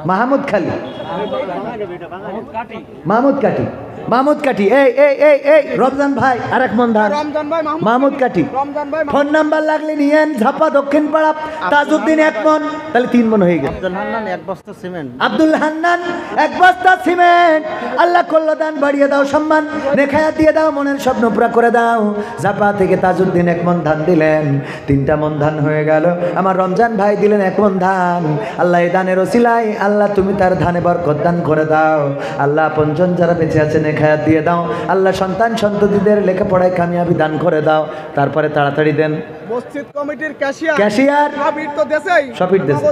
S1: মাহমুদ খালি, মাহমুদ কাটি। এই রমজান ভাই আরেক মন ধান। মাহমুদ কাটি। ফোন নাম্বার লাগলে নিয়েন। ঝাপা দক্ষিণ পাড়া তাজউদ্দিন 1 মণ, তাহলে 3 মণ হয়ে গেল।
S2: আব্দুল হান্নান 1 বস্তা সিমেন্ট।
S1: আব্দুল হান্নান 1 বস্তা সিমেন্ট। আল্লাহ কল্যাণ বাড়িয়ে দাও, সম্মান নেখায়াত দিয়ে দাও, মনের স্বপ্ন পুরা করে দাও। ঝাপা থেকে তাজউদ্দিন 1 মণ ধান দিলেন, 3টা মণ ধান হয়ে গেল। আমার রমজান ভাই দিলেন 1 মণ ধান। আল্লাহ এই দানের ওসিলায় আল্লাহ তুমি তার ধানে বরকত দান করে দাও আল্লাহ। আপনজন যারা বেঁচে আছে নেখায়াত দিয়ে দাও আল্লাহ। সন্তান সন্ততিদের লেখাপড়ায় কামিয়াবি দান করে দাও। তারপরে তাড়াতাড়ি দেন।
S2: মসজিদ কমিটির ক্যাশিয়ার
S1: সবই দেশে।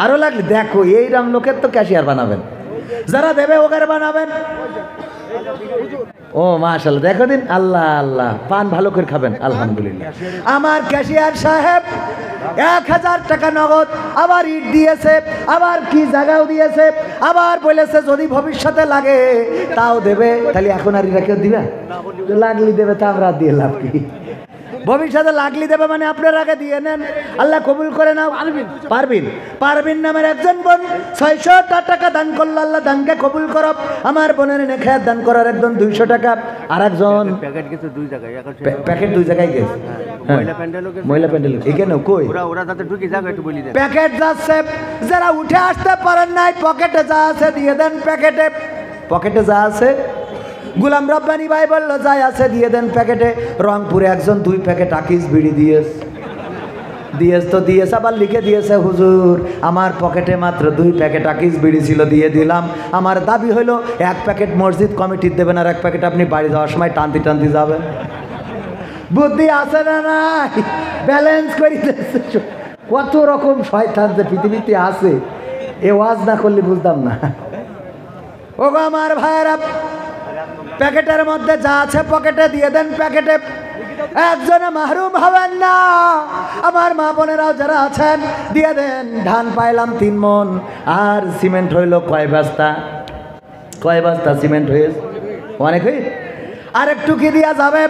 S1: আরো লাগলে দেখো, এইরকম লোকের তো ক্যাশিয়ার বানাবেন, যারা দেবে ওগারে বানাবেন। ও মাশাআল্লাহ, দেখো দিন। আল্লাহ আল্লাহ, পান ভালো করে খাবেন আলহামদুলিল্লাহ। আমার ক্যাশিয়ার সাহেব 1000 টাকা নগদ, আবার ইট দিয়েছে, আবার কি জায়গাও দিয়েছে, আবার বলেছে যদি ভবিষ্যতে লাগে তাও দেবে। তাহলে এখন আর এরা কেউ দিবে? লাগলি দেবে, তা আমরা দিয়ে লাভ কি? ভবিষ্যতে লাগলি দেবে মানে আপনার আগে দিয়ে নেন, আল্লাহ কবুল করে নাও। পারবিন নামের একজন বোন 600 টাকা দান করলো, আল্লাহ দানকে কবুল করো। আমার বোনের নেখায়াত দান করার একজন 200 টাকা, আর একজন
S2: প্যাকেট গেছে 2 জায়গায়।
S1: প্যাকেট 2 জায়গায় গেছে। মহিলা প্যান্ডেল এখানে কই?
S2: ওরা যাতে ঢুকে যাবে একটু বলি দেন।
S1: প্যাকেট যাচ্ছে, যারা উঠে আসতে পারেন নাই পকেটে যা আছে দিয়ে দেন। পকেটে যা আছে, গুলাম রব্বানি ভাই বললো যাই আছে দিয়ে দেন প্যাকেটে। রংপুরে একজন 2 প্যাকেট আকিস বিড়ি দিয়েছে, আবার লিখে দিয়েছে হুজুর আমার পকেটে মাত্র 2 প্যাকেট আকিস বিড়ি ছিল, দিয়ে দিলাম। আমার দাবি হলো 1 প্যাকেট মসজিদ কমিটির দেবেন, আর 1 প্যাকেট আপনি বাড়ি যাওয়ার সময় টানতে যাবেন। বুদ্ধি আছে না নাই? ব্যালেন্স করে দিয়েছে। কত রকম শয়তান যে পৃথিবীতে আছে, এ ওয়াজ না করলে বুঝতাম না। ওগো আমার ভাইয়েরা, প্যাকেটের মধ্যে যা আছে পকেটে দিয়ে দেন। প্যাকেটে একজনে মাহরুম হবেন না। আমার মা বোনেরাও যারা আছেন দিয়ে দেন। ধান পাইলাম 3 মণ, আর সিমেন্ট হইল কয় বস্তা সিমেন্ট হয়েছে? অনেক হয়ে। আর একটু কি দিয়া যাবে?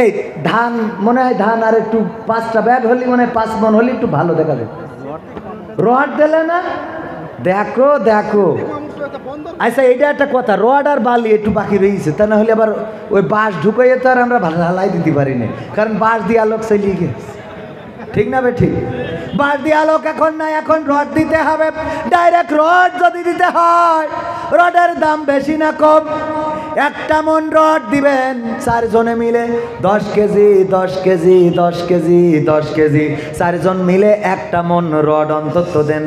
S1: এই ধান মনে হয় ধান আর একটু 5টা ব্যাগ হলি, মনে হয় 5 মণ হলি একটু ভালো দেখা যায়। রড দিলে না? দেখো আচ্ছা, এইটা একটা কথা, রড আর বালি একটু বাকি রয়েছে, তা না হলে আবার ওই বাঁশ ঢুকাইয়ে তো আর আমরা ঢালাই দিতে পারি না, কারণ বাঁশ দিয়ে আলোক চলিয়ে গেছে। ঠিক না ঠিক? বাঁশ দিয়ে আলোক এখন নাই, এখন রড দিতে হবে। ডাইরেক্ট রড যদি দিতে হয়, রডের দাম বেশি না কম? 1টা মণ রড দিবেন 4 জনে মিলে, 10 কেজি 4 জন মিলে 1টা মণ রড অন্তত দেন।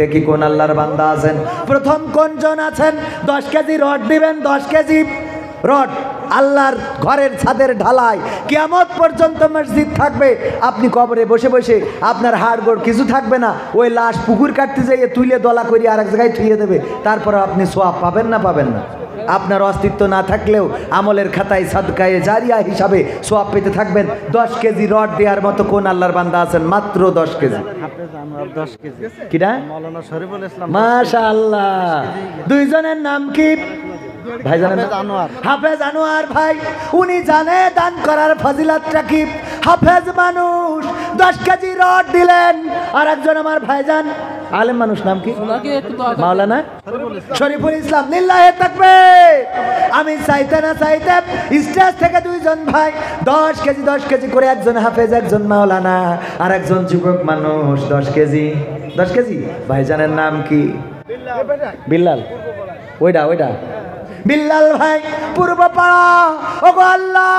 S1: দেখি কোন আল্লাহর বান্দা আছেন, প্রথম কোন জন আছেন 10 কেজি রড দিবেন। 10 কেজি রড আল্লাহর ঘরের ছাদের ঢালাই, কিয়ামত পর্যন্ত মসজিদ থাকবে। আপনি কবরে বসে বসে আপনার হাড় গোড় কিছু থাকবে না, ওই লাশ পুকুর কাটতে যাইয়ে তুলে দলা করে আরেক জায়গায় থুয়ে দেবে, তারপরে আপনি সোয়াব পাবেন না পাবেন না? আপনার অস্তিত্ব না থাকলেও আমলের খাতায় সাদকায়ে জারিয়া হিসাবে সোয়াব পেতে থাকবেন। 10 কেজি রড দেওয়ার মতো কোন আল্লাহর বান্দা আছেন? মাত্র 10 কেজি।
S2: হাফেজ আনোয়ার 10 কেজি।
S1: কিরা?
S2: মাওলানা শরীফুল ইসলাম।
S1: মাশাআল্লাহ। দুইজনের নাম কি? ভাইজানের
S2: হাফেজ আনোয়ার।
S1: হাফেজ আনোয়ার ভাই, উনি জানে দান করার ফজিলতটা কি। হাফেজ মানুষ 10 কেজি রড দিলেন। আর একজন আমার ভাইজান আলেম মানুষ, নাম কি? মাওলানা শরীফুল ইসলাম। লিল্লাহে তাকবীর। আমি চাইতে না চাইতে স্টেজ থেকে দুইজন ভাই 10 কেজি করে, একজন হাফেজ একজন মাওলানা আর একজন যুবক মানুষ 10 কেজি। ভাইজানের নাম কি? বিল্লাল। ওইটা বিল্লাল ভাই পূর্বপাড়া। ওগো আল্লাহ,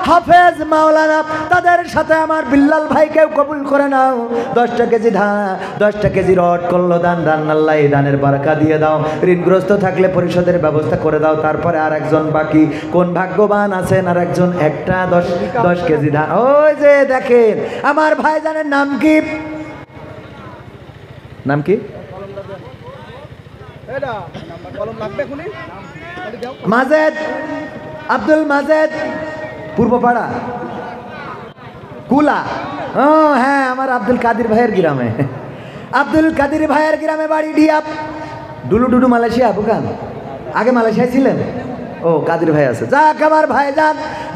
S1: হাফেজ মাওলানা তাদের সাথে আমার বিল্লাল ভাইকেও কবুল করে নাও। 10 কেজি রড করলো দান। আল্লাহ এই দানের বারাকা দিয়ে দাও। ঋণগ্রস্ত থাকলে পরিশোধের ব্যবস্থা করে দাও। তারপরে আর একজন বাকি, কোন ভাগ্যবান আছেন আর একজন একটা 10 কেজি ধান। ওই যে দেখেন আমার ভাইজানের নাম কি? মাজেদ, আব্দুল মাজেদ, পূর্বপাড়া, কুলা। ও হ্যাঁ, আমার আব্দুল কাদির ভাইয়ের গ্রামে। আব্দুল কাদির ভাইয়ের গ্রামে বাড়ি ডিয়াপ। ডুলু মালয়েশিয়া বুকান? আগে মালয়েশিয়ায় ছিলেন? ও কাদির ভাই আছে। যাক আমার ভাইজান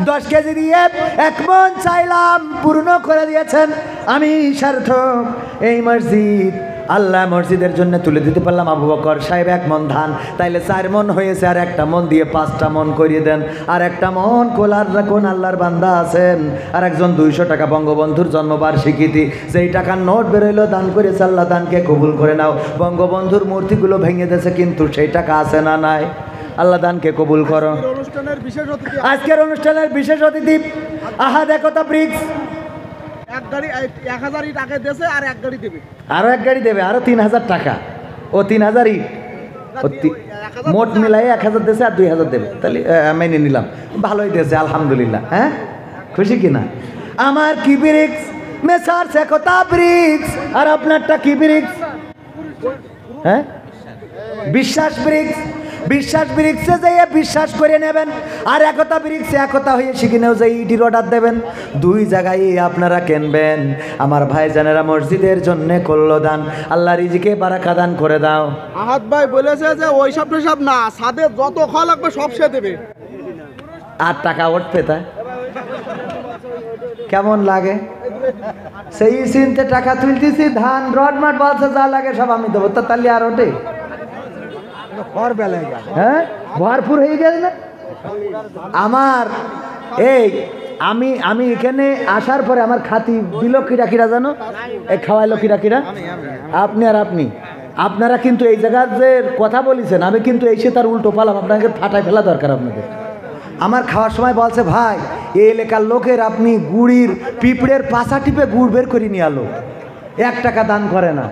S1: 10 কেজি দিয়ে 1 মন চাইলাম, পূর্ণ করে দিয়েছেন। আমি সার্থক। এই মসজিদ আল্লাহ মসজিদের জন্য তুলে দিতে পারলাম। আবু বকর সাহেব 1 মন ধান, তাইলে 4 মন হয়েছে। আর 1টা মন দিয়ে 5টা মন করিয়ে দেন। আর 1টা মন কোলার কোন আল্লাহর বান্দা আছেন? আর একজন 200 টাকা বঙ্গবন্ধুর জন্মবার্ষিকীতে যেই টাকার নোট বেরোইলো দান করেছে, আল্লাহ দানকে কবুল করে নাও। বঙ্গবন্ধুর মূর্তিগুলো ভেঙে দিয়েছে, কিন্তু সেই টাকা আছে না নাই? আল্লাহ দানকে কবুল করো। আজকের অনুষ্ঠানের বিশেষ অতিথি আহাদ একতা ব্রিক্স।
S2: 1000 ইট আগে দেশে আর 1 গাড়ি দেবে।
S1: আরো 1 গাড়ি দেবে, আরো 3000 টাকা। ও 3000 ইট, মোট মিলাই 1000 দেশে আর 2000 দেবে। তাহলে মেনে নিলাম, ভালোই দিয়েছে আলহামদুলিল্লাহ। হ্যাঁ, খুশি কিনা? আমার কি ব্রিক্স, মেসার একতা ব্রিক্স। আর আপনারটা কি ব্রিক্স? হ্যাঁ, বিশ্বাস ব্রিক্স। বিশ্বাস ব্রিক্সে যাইয়ে বিশ্বাস করে নেবেন, আর একতা ব্রিক্সে একতা হয়ে সেখানেও যাই ইটির অর্ডার দেবেন। 2 জায়গায় আপনারা কিনবেন। আমার ভাইজানেরা মসজিদের জন্য করলো দান। আল্লাহ রিজিকে বারাকা দান করে দাও।
S2: আহাদ ভাই বলেছে যে ওই সব না, সাদের যত খাওয়া লাগবে সব সে দেবে।
S1: আর টাকা উঠবে, তাই কেমন লাগে? সেই চিনতে টাকা তুলতেছি, ধান রড মাঠ বলছে যা লাগে সব আমি দেবো। তো তাহলে আর ওঠে? হ্যাঁ, ভরপুর হয়ে গেল না আমার। এই আমি এখানে আসার পরে আমার খাতি দিল কিরা জানো? এই খাওয়াইলো কিরা? আপনি আর আপনারা কিন্তু এই জায়গার যে কথা বলেছেন, আমি কিন্তু এসে তার উল্টো পালাম। আপনাকে ফাটায় ফেলা দরকার আপনাদের। আমার খাওয়ার সময় বলছে, ভাই এই এলাকার লোকের আপনি গুড়ির পিঁপড়ের পাশা টিপে গুড় বের করে নিয়ে আলো, 1 টাকা দান করে না।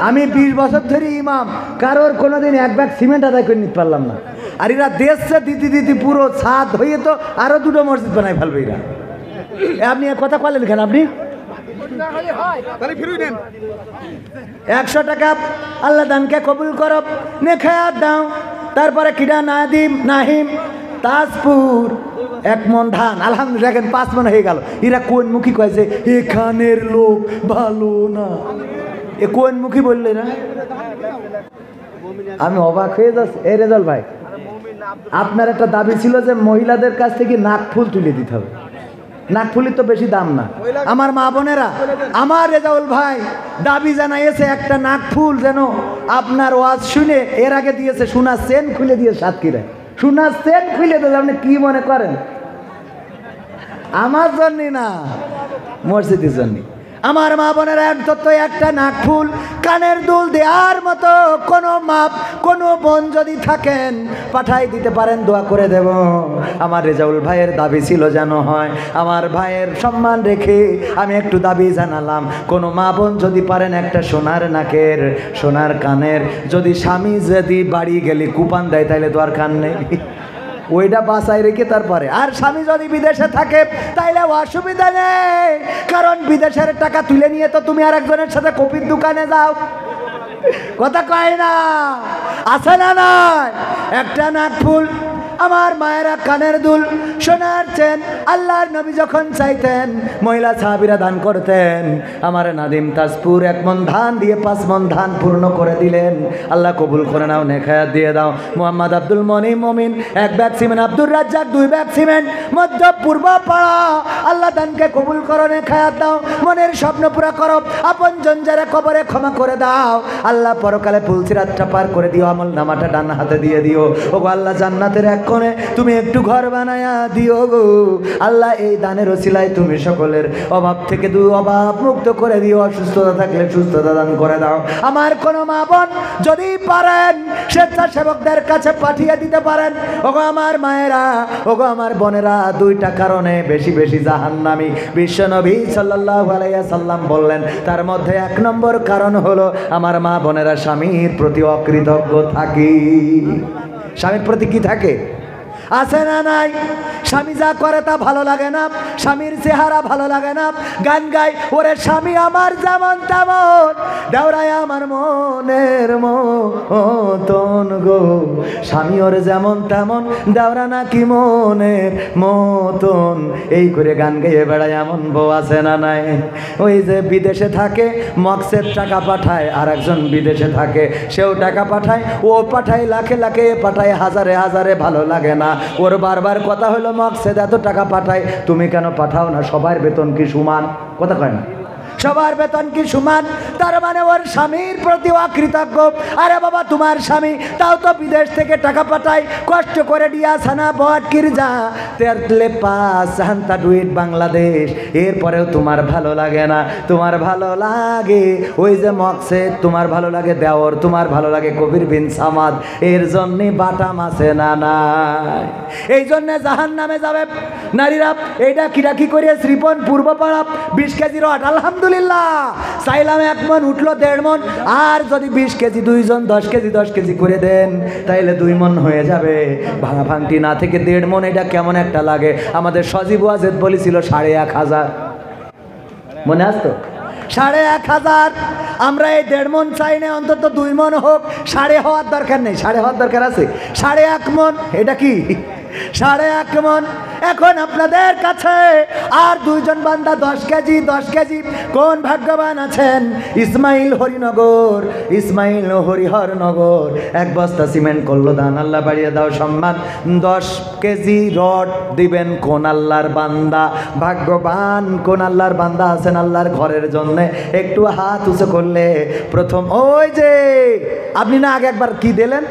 S1: আমি 20 বছর ধরে ইমাম, কারোর কোনোদিন 1 ব্যাগ সিমেন্ট আদায় করে নিতে পারলাম না। আর এরা দেশে দিদি পুরো ছাদ হয়ে তো আরো 2টো মসজিদ বানাই ফেলবে এরা। আপনি এক কথা বলেন কেন? আপনি 100 টাকা আল্লাহ দানকে কবুল করো, নেখায়াত দাও। তারপরে কিডা নাদিম নাহিম তাজপুর 1 মন ধান, আলহামদুলিল্লাহ। দেখেন 5 মন হয়ে গেল। এরা কোন মুখী কয়েছে এখানের লোক ভালো না? এ কোন মুখী বললে না? আমি অবাক হয়ে যাচ্ছি। এই রেজাল ভাই, আপনার একটা দাবি ছিল যে মহিলাদের কাছ থেকে নাকফুল তুলে দিতে হবে। নাকফুলি তো বেশি দাম না। আমার মা বোনেরা, আমার রেজাউল ভাই দাবি জানাইয়েছে একটা নাকফুল যেন আপনার ওয়াজ শুনে, এর আগে দিয়েছে সোনার চেন খুলে দিয়ে সাতক্ষীরায়। সোনার চেন খুলে দেবে, আপনি কি মনে করেন? আমার জন্য না, মসজিদের জন্য। আমার মা বোনেরা অন্তত একটা নাকফুল কানের দুল দেওয়ার মতো কোনো মাপ কোনো বোন যদি থাকেন পাঠাই দিতে পারেন, দোয়া করে দেব। আমার রেজাউল ভাইয়ের দাবি ছিল যেন হয়। আমার ভাইয়ের সম্মান রেখে আমি একটু দাবি জানালাম, কোনো মা বোন যদি পারেন একটা সোনার নাকের সোনার কানের, যদি স্বামী যদি বাড়ি গেলে কুপান দেয় তাহলে দরকার নেই। ওইটা বাসায় রেখে তারপরে। আর স্বামী যদি বিদেশে থাকে তাইলে অসুবিধা নেই, কারণ বিদেশের টাকা তুলে নিয়ে তো তুমি আর একজনের সাথে কপির দোকানে যাও, কথা কয় না, আছে না নয়? একটা নাকফুল, আমার মায়েরা কানের দুল, সোনার চেন, আল্লাহর নবী যখন চাইতেন মহিলা সাহাবীরা দান করতেন। আমার নাদিম তাজপুর 1 মণ ধান দিয়ে 5 মণ ধান পূর্ণ করে দিলেন। আল্লাহ কবুল করে নাও, নেখায়াত দিয়ে দাও। Mohammad Abdul Momin 1 bag cement, Abdur Razzak 2 bag cement, মধ্য পূর্ব পাড়া, আল্লাহ দানকে কবুল করো, নেখায়াত দাও, মনের স্বপ্ন পুরা করো, আপনজন যারা কবরে ক্ষমা করে দাও। আল্লাহ পরকালে পুলসিরাতটা পার করে দিও, আমল নামাটা ডান হাতে দিয়ে দিও। ওগো আল্লাহ জান্নাতের এক কোণে তুমি একটু ঘর বানায়া দিও গো আল্লাহ। এই দানের ওসিলায় তুমি সকলের অভাব থেকে অভাব মুক্ত করে দিও, অসুস্থতা থাকলে সুস্থতা দান করে দাও। আমার কোনো মা বোন যদি পারেন স্বেচ্ছাসেবকদের কাছে পাঠিয়ে দিতে পারেন। ওগো আমার মায়েরা, ওগো আমার বোনেরা, 2টা কারণে বেশি বেশি জাহান্নামী বিশ্বনবী সাল্লাল্লাহু আলাইহি সাল্লাম বললেন। তার মধ্যে 1 নম্বর কারণ হলো আমার মা বোনেরা স্বামীর প্রতি অকৃতজ্ঞ থাকে। স্বামীর প্রতি কি থাকে? আছে না নাই? স্বামী যা করে তা ভালো লাগে না, স্বামীর চেহারা ভালো লাগে না, গান গাই ওরে স্বামী আমার যেমন তেমন, দেওরায় আমার মনের মতন গো, স্বামী ওর যেমন তেমন, দেওরা নাকি মনের মতন, এই করে গান গাইয়ে বেড়ায় এমন বউ আছে না নাই? ওই যে বিদেশে থাকে, মকসেদ টাকা পাঠায়, আর একজন বিদেশে থাকে, সেও টাকা পাঠায়, ও পাঠায় লাখে লাখে, পাঠায় হাজারে হাজারে, ভালো লাগে না। ওর বারবার কথা হলো মকসেদ এত টাকা পাঠায়, তুমি কেন পাঠাও না? সবার বেতন কি সমান? কথা কয় না, সবার বেতন কি সমান? তার মানে ওর স্বামীর প্রতি অকৃতজ্ঞ। আরে বাবা, তোমার স্বামী তাও তো বিদেশ থেকে টাকা পাঠায়, কষ্ট করে দিয়া সানা বট কিরজা তেরলে পাস হান্তা ডুইট বাংলাদেশ, এরপরেও তোমার ভালো লাগে না? তোমার ভালো লাগে ওই যে মকসেদ, তোমার ভালো লাগে দেওর, তোমার ভালো লাগে কবির বিন সামাদ, এর জন্যে বাটা মাছে না নাই। এই জন্যে জাহান্নামে যাবে নারীরা। এইটা কিরাকি করিয়া শ্রীপন পূর্বপাড়া 20 কেজি রড, আলহামদুলিল্লাহ চাইলাম 1 মণ উঠলো 1.5 মণ। আর যদি 20 কেজি 2 জন 10 কেজি 10 কেজি করে দেন তাইলে 2 মণ হয়ে যাবে। ভাঙা ভাঙটি না থেকে 1.5 মণ, এটা কেমন একটা লাগে। আমাদের সজীব ওয়াজেদ বলেছিল 1500, মনে আসতো 1500। আমরা এই 1.5 মণ চাই না, অন্তত 2 মণ হোক। 1.5 হওয়ার দরকার নেই, 1.5 হওয়ার দরকার আছে 1.5 মণ। এটা কি 1.5 মণ? এখন আপনাদের কাছে আর 2 জন বান্দা 10 কেজি 10 কেজি। কোন ভাগ্যবান আছেন? ইসমাইল হরিনগর, ইসমাইল হরিহরনগর 1 বস্তা সিমেন্ট করলো দান, আল্লাহ বাড়িয়ে দাও সম্মান। 10 কেজি রড দিবেন কোন আল্লাহর বান্দা? ভাগ্যবান কোন আল্লাহর বান্দা আছেন আল্লাহর ঘরের জন্য? একটু হাত উঁচু করলে প্রথম, ওই যে আপনি না আগে একবার কি দিলেন,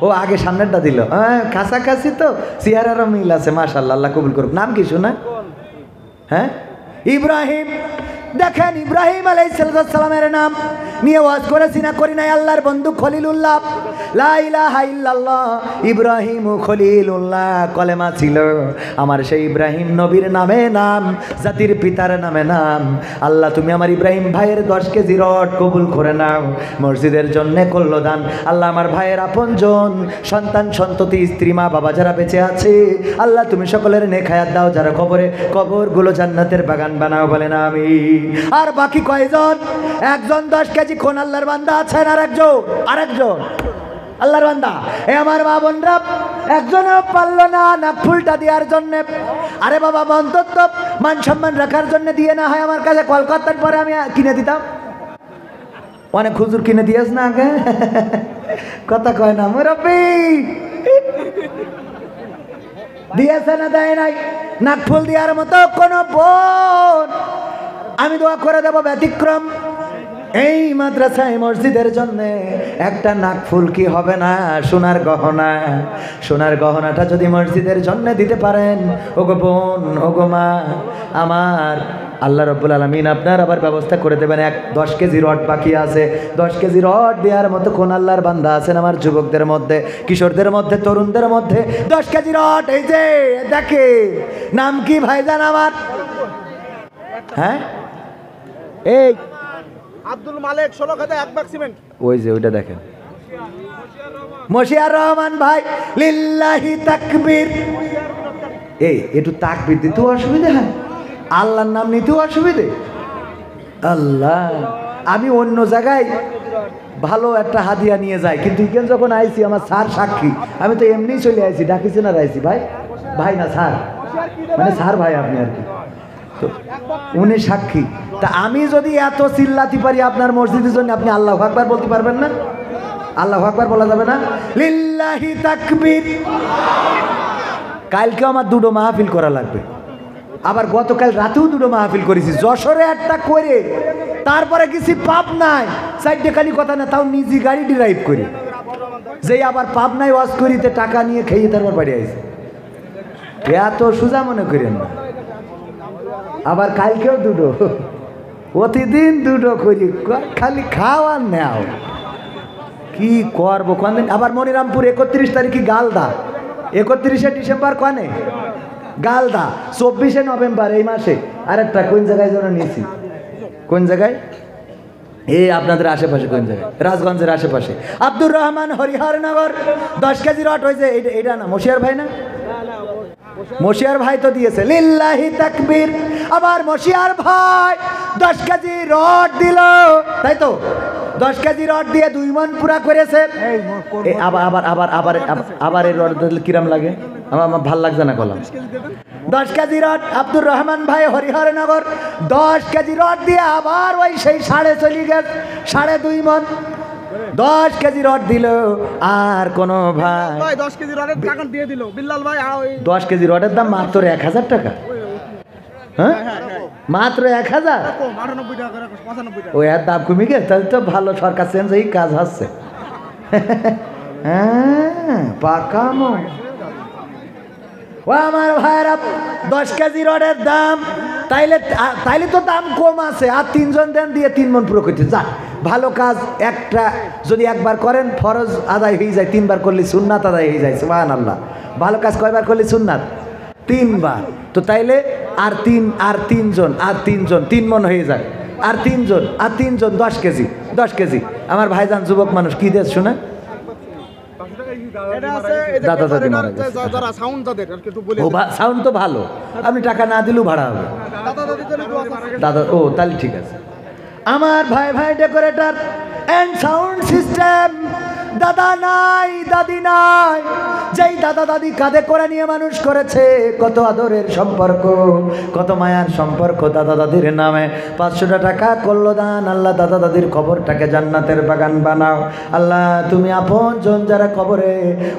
S1: ও আগে সামনেরটা দিল, হ্যাঁ কাছাকাছি তো, চেহারারও মিল আছে, মাশাআল্লাহ, আল্লাহ কবুল করুক। নাম কি শোনা? হ্যাঁ, ইব্রাহিম। দেখেন ইব্রাহিম আলাইহিস সালামের নাম নিয়ে ওয়াজ করেছি না করি নাই? আল্লাহর বন্ধু খলিলুল্লাহ, লা ইলাহা ইল্লাল্লাহ, ইব্রাহিম খলিলুল্লাহ কলেমা ছিল। আমার সেই ইব্রাহিম নবীর নামে নাম, জাতির পিতার নামে নাম। আল্লাহ তুমি আমার ইব্রাহিম ভাইয়ের 10 কেজি রড কবুল করে নাও, মসজিদের জন্য করলো দান। আল্লাহ আমার ভাইয়ের আপনজন সন্তান সন্ততি স্ত্রী মা বাবা যারা বেঁচে আছে, আল্লাহ তুমি সকলের নেখায়াত দাও, যারা কবরে কবরগুলো জান্নাতের বাগান বানাও, বলেন আমিন। আর বাকি কয়জন? 1 জন 10 কেজি কোন আল্লাহর বান্দা আছেন? আরেকজন আল্লাহর বান্দা। এ আমার মা বোনরা, একজনও পারলো না নাকফুলটা দেওয়ার জন্য। আরে বাবা, অন্তত মান সম্মান রাখার জন্য দিয়ে না হয় আমার কাছে কলকাতার পরে আমি কিনে দিতাম। অনেক হুজুর কিনে দিয়েছ না আগে, কথা কয় না মুরব্বি, দিয়েছে না দেয় নাই? নাকফুল দেওয়ার মতো কোন বোন আমি দোয়া করে দেব ব্যতিক্রম। এই মাদ্রাসায় মসজিদের জন্য একটা নাকফুল কি হবে না? সোনার গহনা, সোনার গহনাটা যদি মসজিদের জন্য দিতে পারেন, ওগো বোন, ওগো মা আমার, আল্লাহ রাব্বুল আলামিন আপনার আবার ব্যবস্থা করে দেবেন। 10 কেজি রড বাকি আছে, 10 কেজি রড দেওয়ার মতো কোন আল্লাহর বান্দা আছেন আমার যুবকদের মধ্যে, কিশোরদের মধ্যে, তরুণদের মধ্যে? 10 কেজি রড, এই যে দেখে, নাম কি ভাইজান আমার? হ্যাঁ, এই
S2: আব্দুল মালিক 16 খাতে 1 ব্যাগ সিমেন্ট।
S1: ওই যে ওইটা দেখেন, মশিয়ার রহমান ভাই লিল্লাহি তাকবীর। এই একটু তাকবীর দিতেও অসুবিধা হয়, আল্লাহর নাম নিতেও অসুবিধে। আল্লাহ, আমি অন্য জায়গায় ভালো একটা হাদিয়া নিয়ে যাই, কিন্তু এখানে যখন আইছি আমার স্যার সাক্ষী, আমি তো এমনিই চলে আইছি, ডাকিছে না আইছি ভাই, ভাই না স্যার, মানে স্যার ভাই আপনি আর কি, তো উনি সাক্ষী। তা আমি যদি এত চিল্লাতে পারি আপনার মসজিদের জন্য, আপনি আল্লাহু আকবার বলতে পারবেন না? আল্লাহু আকবার বলা যাবে না? লিল্লাহি তাকবীর। কালকে আমার দুটো মাহফিল করা লাগবে, আবার গতকাল রাতেও দুটো মাহফিল করেছি, যশোরে একটা করে তারপরে কিছু পাপ নাই, চারটে খালি কথা না, তাও নিজে গাড়ি ড্রাইভ করি, যেই আবার পাপ নাই ওয়াজ করিতে টাকা নিয়ে খেয়ে তারপর বাড়ি আইছে। এত সোজা মনে করেন না। আবার কালকেও দুটো, প্রতিদিন দুটো করি, খালি খাওয়ার নেও, কি করবো কোন। আবার মনিরামপুর 31 তারিখে গালদা, 31শে ডিসেম্বর কনে গালদা, 24শে নভেম্বর এই মাসে আরেকটা কোন জায়গায় যেন নিয়েছি, কোন জায়গায়, এই আপনাদের আশেপাশে কোন জায়গায়, রাজগঞ্জের আশেপাশে, আব্দুর রহমান হরিহরনগর 10 কেজি রড হয়েছে। এটা না মশিয়ার ভাই না? মশিয়ার ভাই তো দিয়েছে, লিল্লাহি তাকবীর। আবার মশিয়ার ভাই 10 কেজি রড দিল, তাই তো 10 কেজি রড দিয়ে 2 মণ পুরা করেছে। আবার আবার আবার আবার আবার এই রড দিলে কিরাম লাগে, আমার ভাল লাগছে না কলম। 10 কেজি রড আব্দুর রহমান ভাই হরিহরনগর 10 কেজি রড দিয়ে আবার ওই সেই 2.5 মণ 10 কেজি রড দিল। আর কোন ভাই
S2: 10 কেজি রডের টাকা দিয়ে দিল বিল্লাল ভাই।
S1: 10 কেজি রডের দাম মাত্র 1000 টাকা, হ্যাঁ মাত্র 1000। ওই আর দাম কমে গেছে, তাহলে তো ভালো, সরকার চেঞ্জ হয়ে কাজ হচ্ছে। হ্যাঁ পাকামো। ও আমার ভাইরা 10 কেজি রডের দাম, তাইলে তো দাম কম আছে, আর 3 জন দেন দিয়ে 3 মণ পুরো করতে যা। ভালো কাজ একটা যদি একবার করেন ফরজ আদায় হয়ে যায়, 3 বার করলে সুন্নাত আদায় হয়ে যায়, সুবহানাল্লাহ। ভালো কাজ কয়বার করলে সুন্নাত? 3 বার। তো তাইলে আর 3 জন 3 মণ হয়ে যায়, আর 3 জন 10 কেজি 10 কেজি। আমার ভাইজান যুবক মানুষ কি দেশ শোনা, দাদা দাদি মারা গেছে, সাউন্ড তো ভালো, আপনি টাকা না দিলেও ভাড়া হবে দাদা। ও তাহলে ঠিক আছে। আমার ভাই ডেকোরেটর এন্ড সাউন্ড সিস্টেম, দাদা নাই দাদি নাই, যেই দাদা দাদি কাঁধে করে নিয়ে মানুষ করেছে, কত আদরের সম্পর্ক, কত মায়ার সম্পর্ক দাদা দাদির নামে। 500 টাকা করলো দান। আল্লাহ দাদা দাদির কবরটাকে জান্নাতের বাগান বানাও। আল্লাহ তুমি আপন জন যারা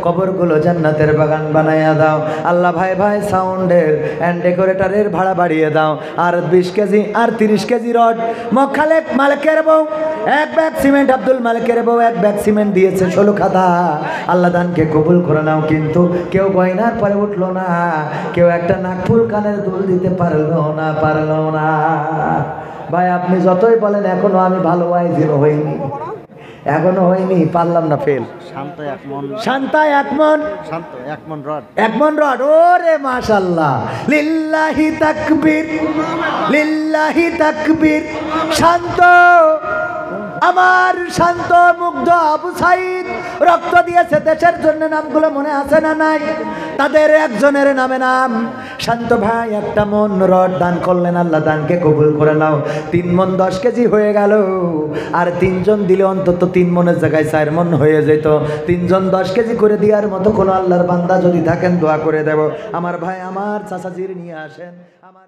S1: কবরগুলো জান্নাতের বাগান বানাইয়া দাও। আল্লাহ ভাই সাউন্ডের এন্ড ডেকোরেটরের ভাড়া বাড়িয়ে দাও। আর 20 কেজি আর 30 কেজি রড মখালেক মালিকের বউ 1 ব্যাগ সিমেন্ট, আব্দুল মালিকের বউ 1 ব্যাগ সিমেন্ট দিয়েছে, 16 খাতা। আল্লাহ দানকে কবুল করে নাও। কিন্তু কেউ গয়নার পরে উঠলো না, কেউ একটা নাকফুল কানের দুল দিতে পারলো না। ভাই আপনি যতই বলেন এখনো আমি ভালো ওয়াইজিন হইনি, এখনো হয়নি, পারলাম না, ফেল। শান্তা 1 মণ রড। ওরে মাশাআল্লাহ, লিল্লাহি তাকবীর, লিল্লাহি তাকবীর। শান্ত, আমার শান্ত মুগ্ধ আবু সাইদ রক্ত দিয়েছে দেশের জন্য, নামগুলো মনে আছে না নাই? তাদের একজনের নামে নাম শান্ত ভাই 1 মণ রড দান করলেন। আল্লাহ দানকে কবুল করে নাও। 3 মণ 10 কেজি হয়ে গেল। আর 3 জন দিলে অন্তত 3 মণের জায়গায় 4 মণ হয়ে যেত। 3 জন 10 কেজি করে দেওয়ার মতো কোনো আল্লাহর বান্দা যদি থাকেন দোয়া করে দেব। আমার ভাই আমার চাচাজির নিয়ে আসেন। আমার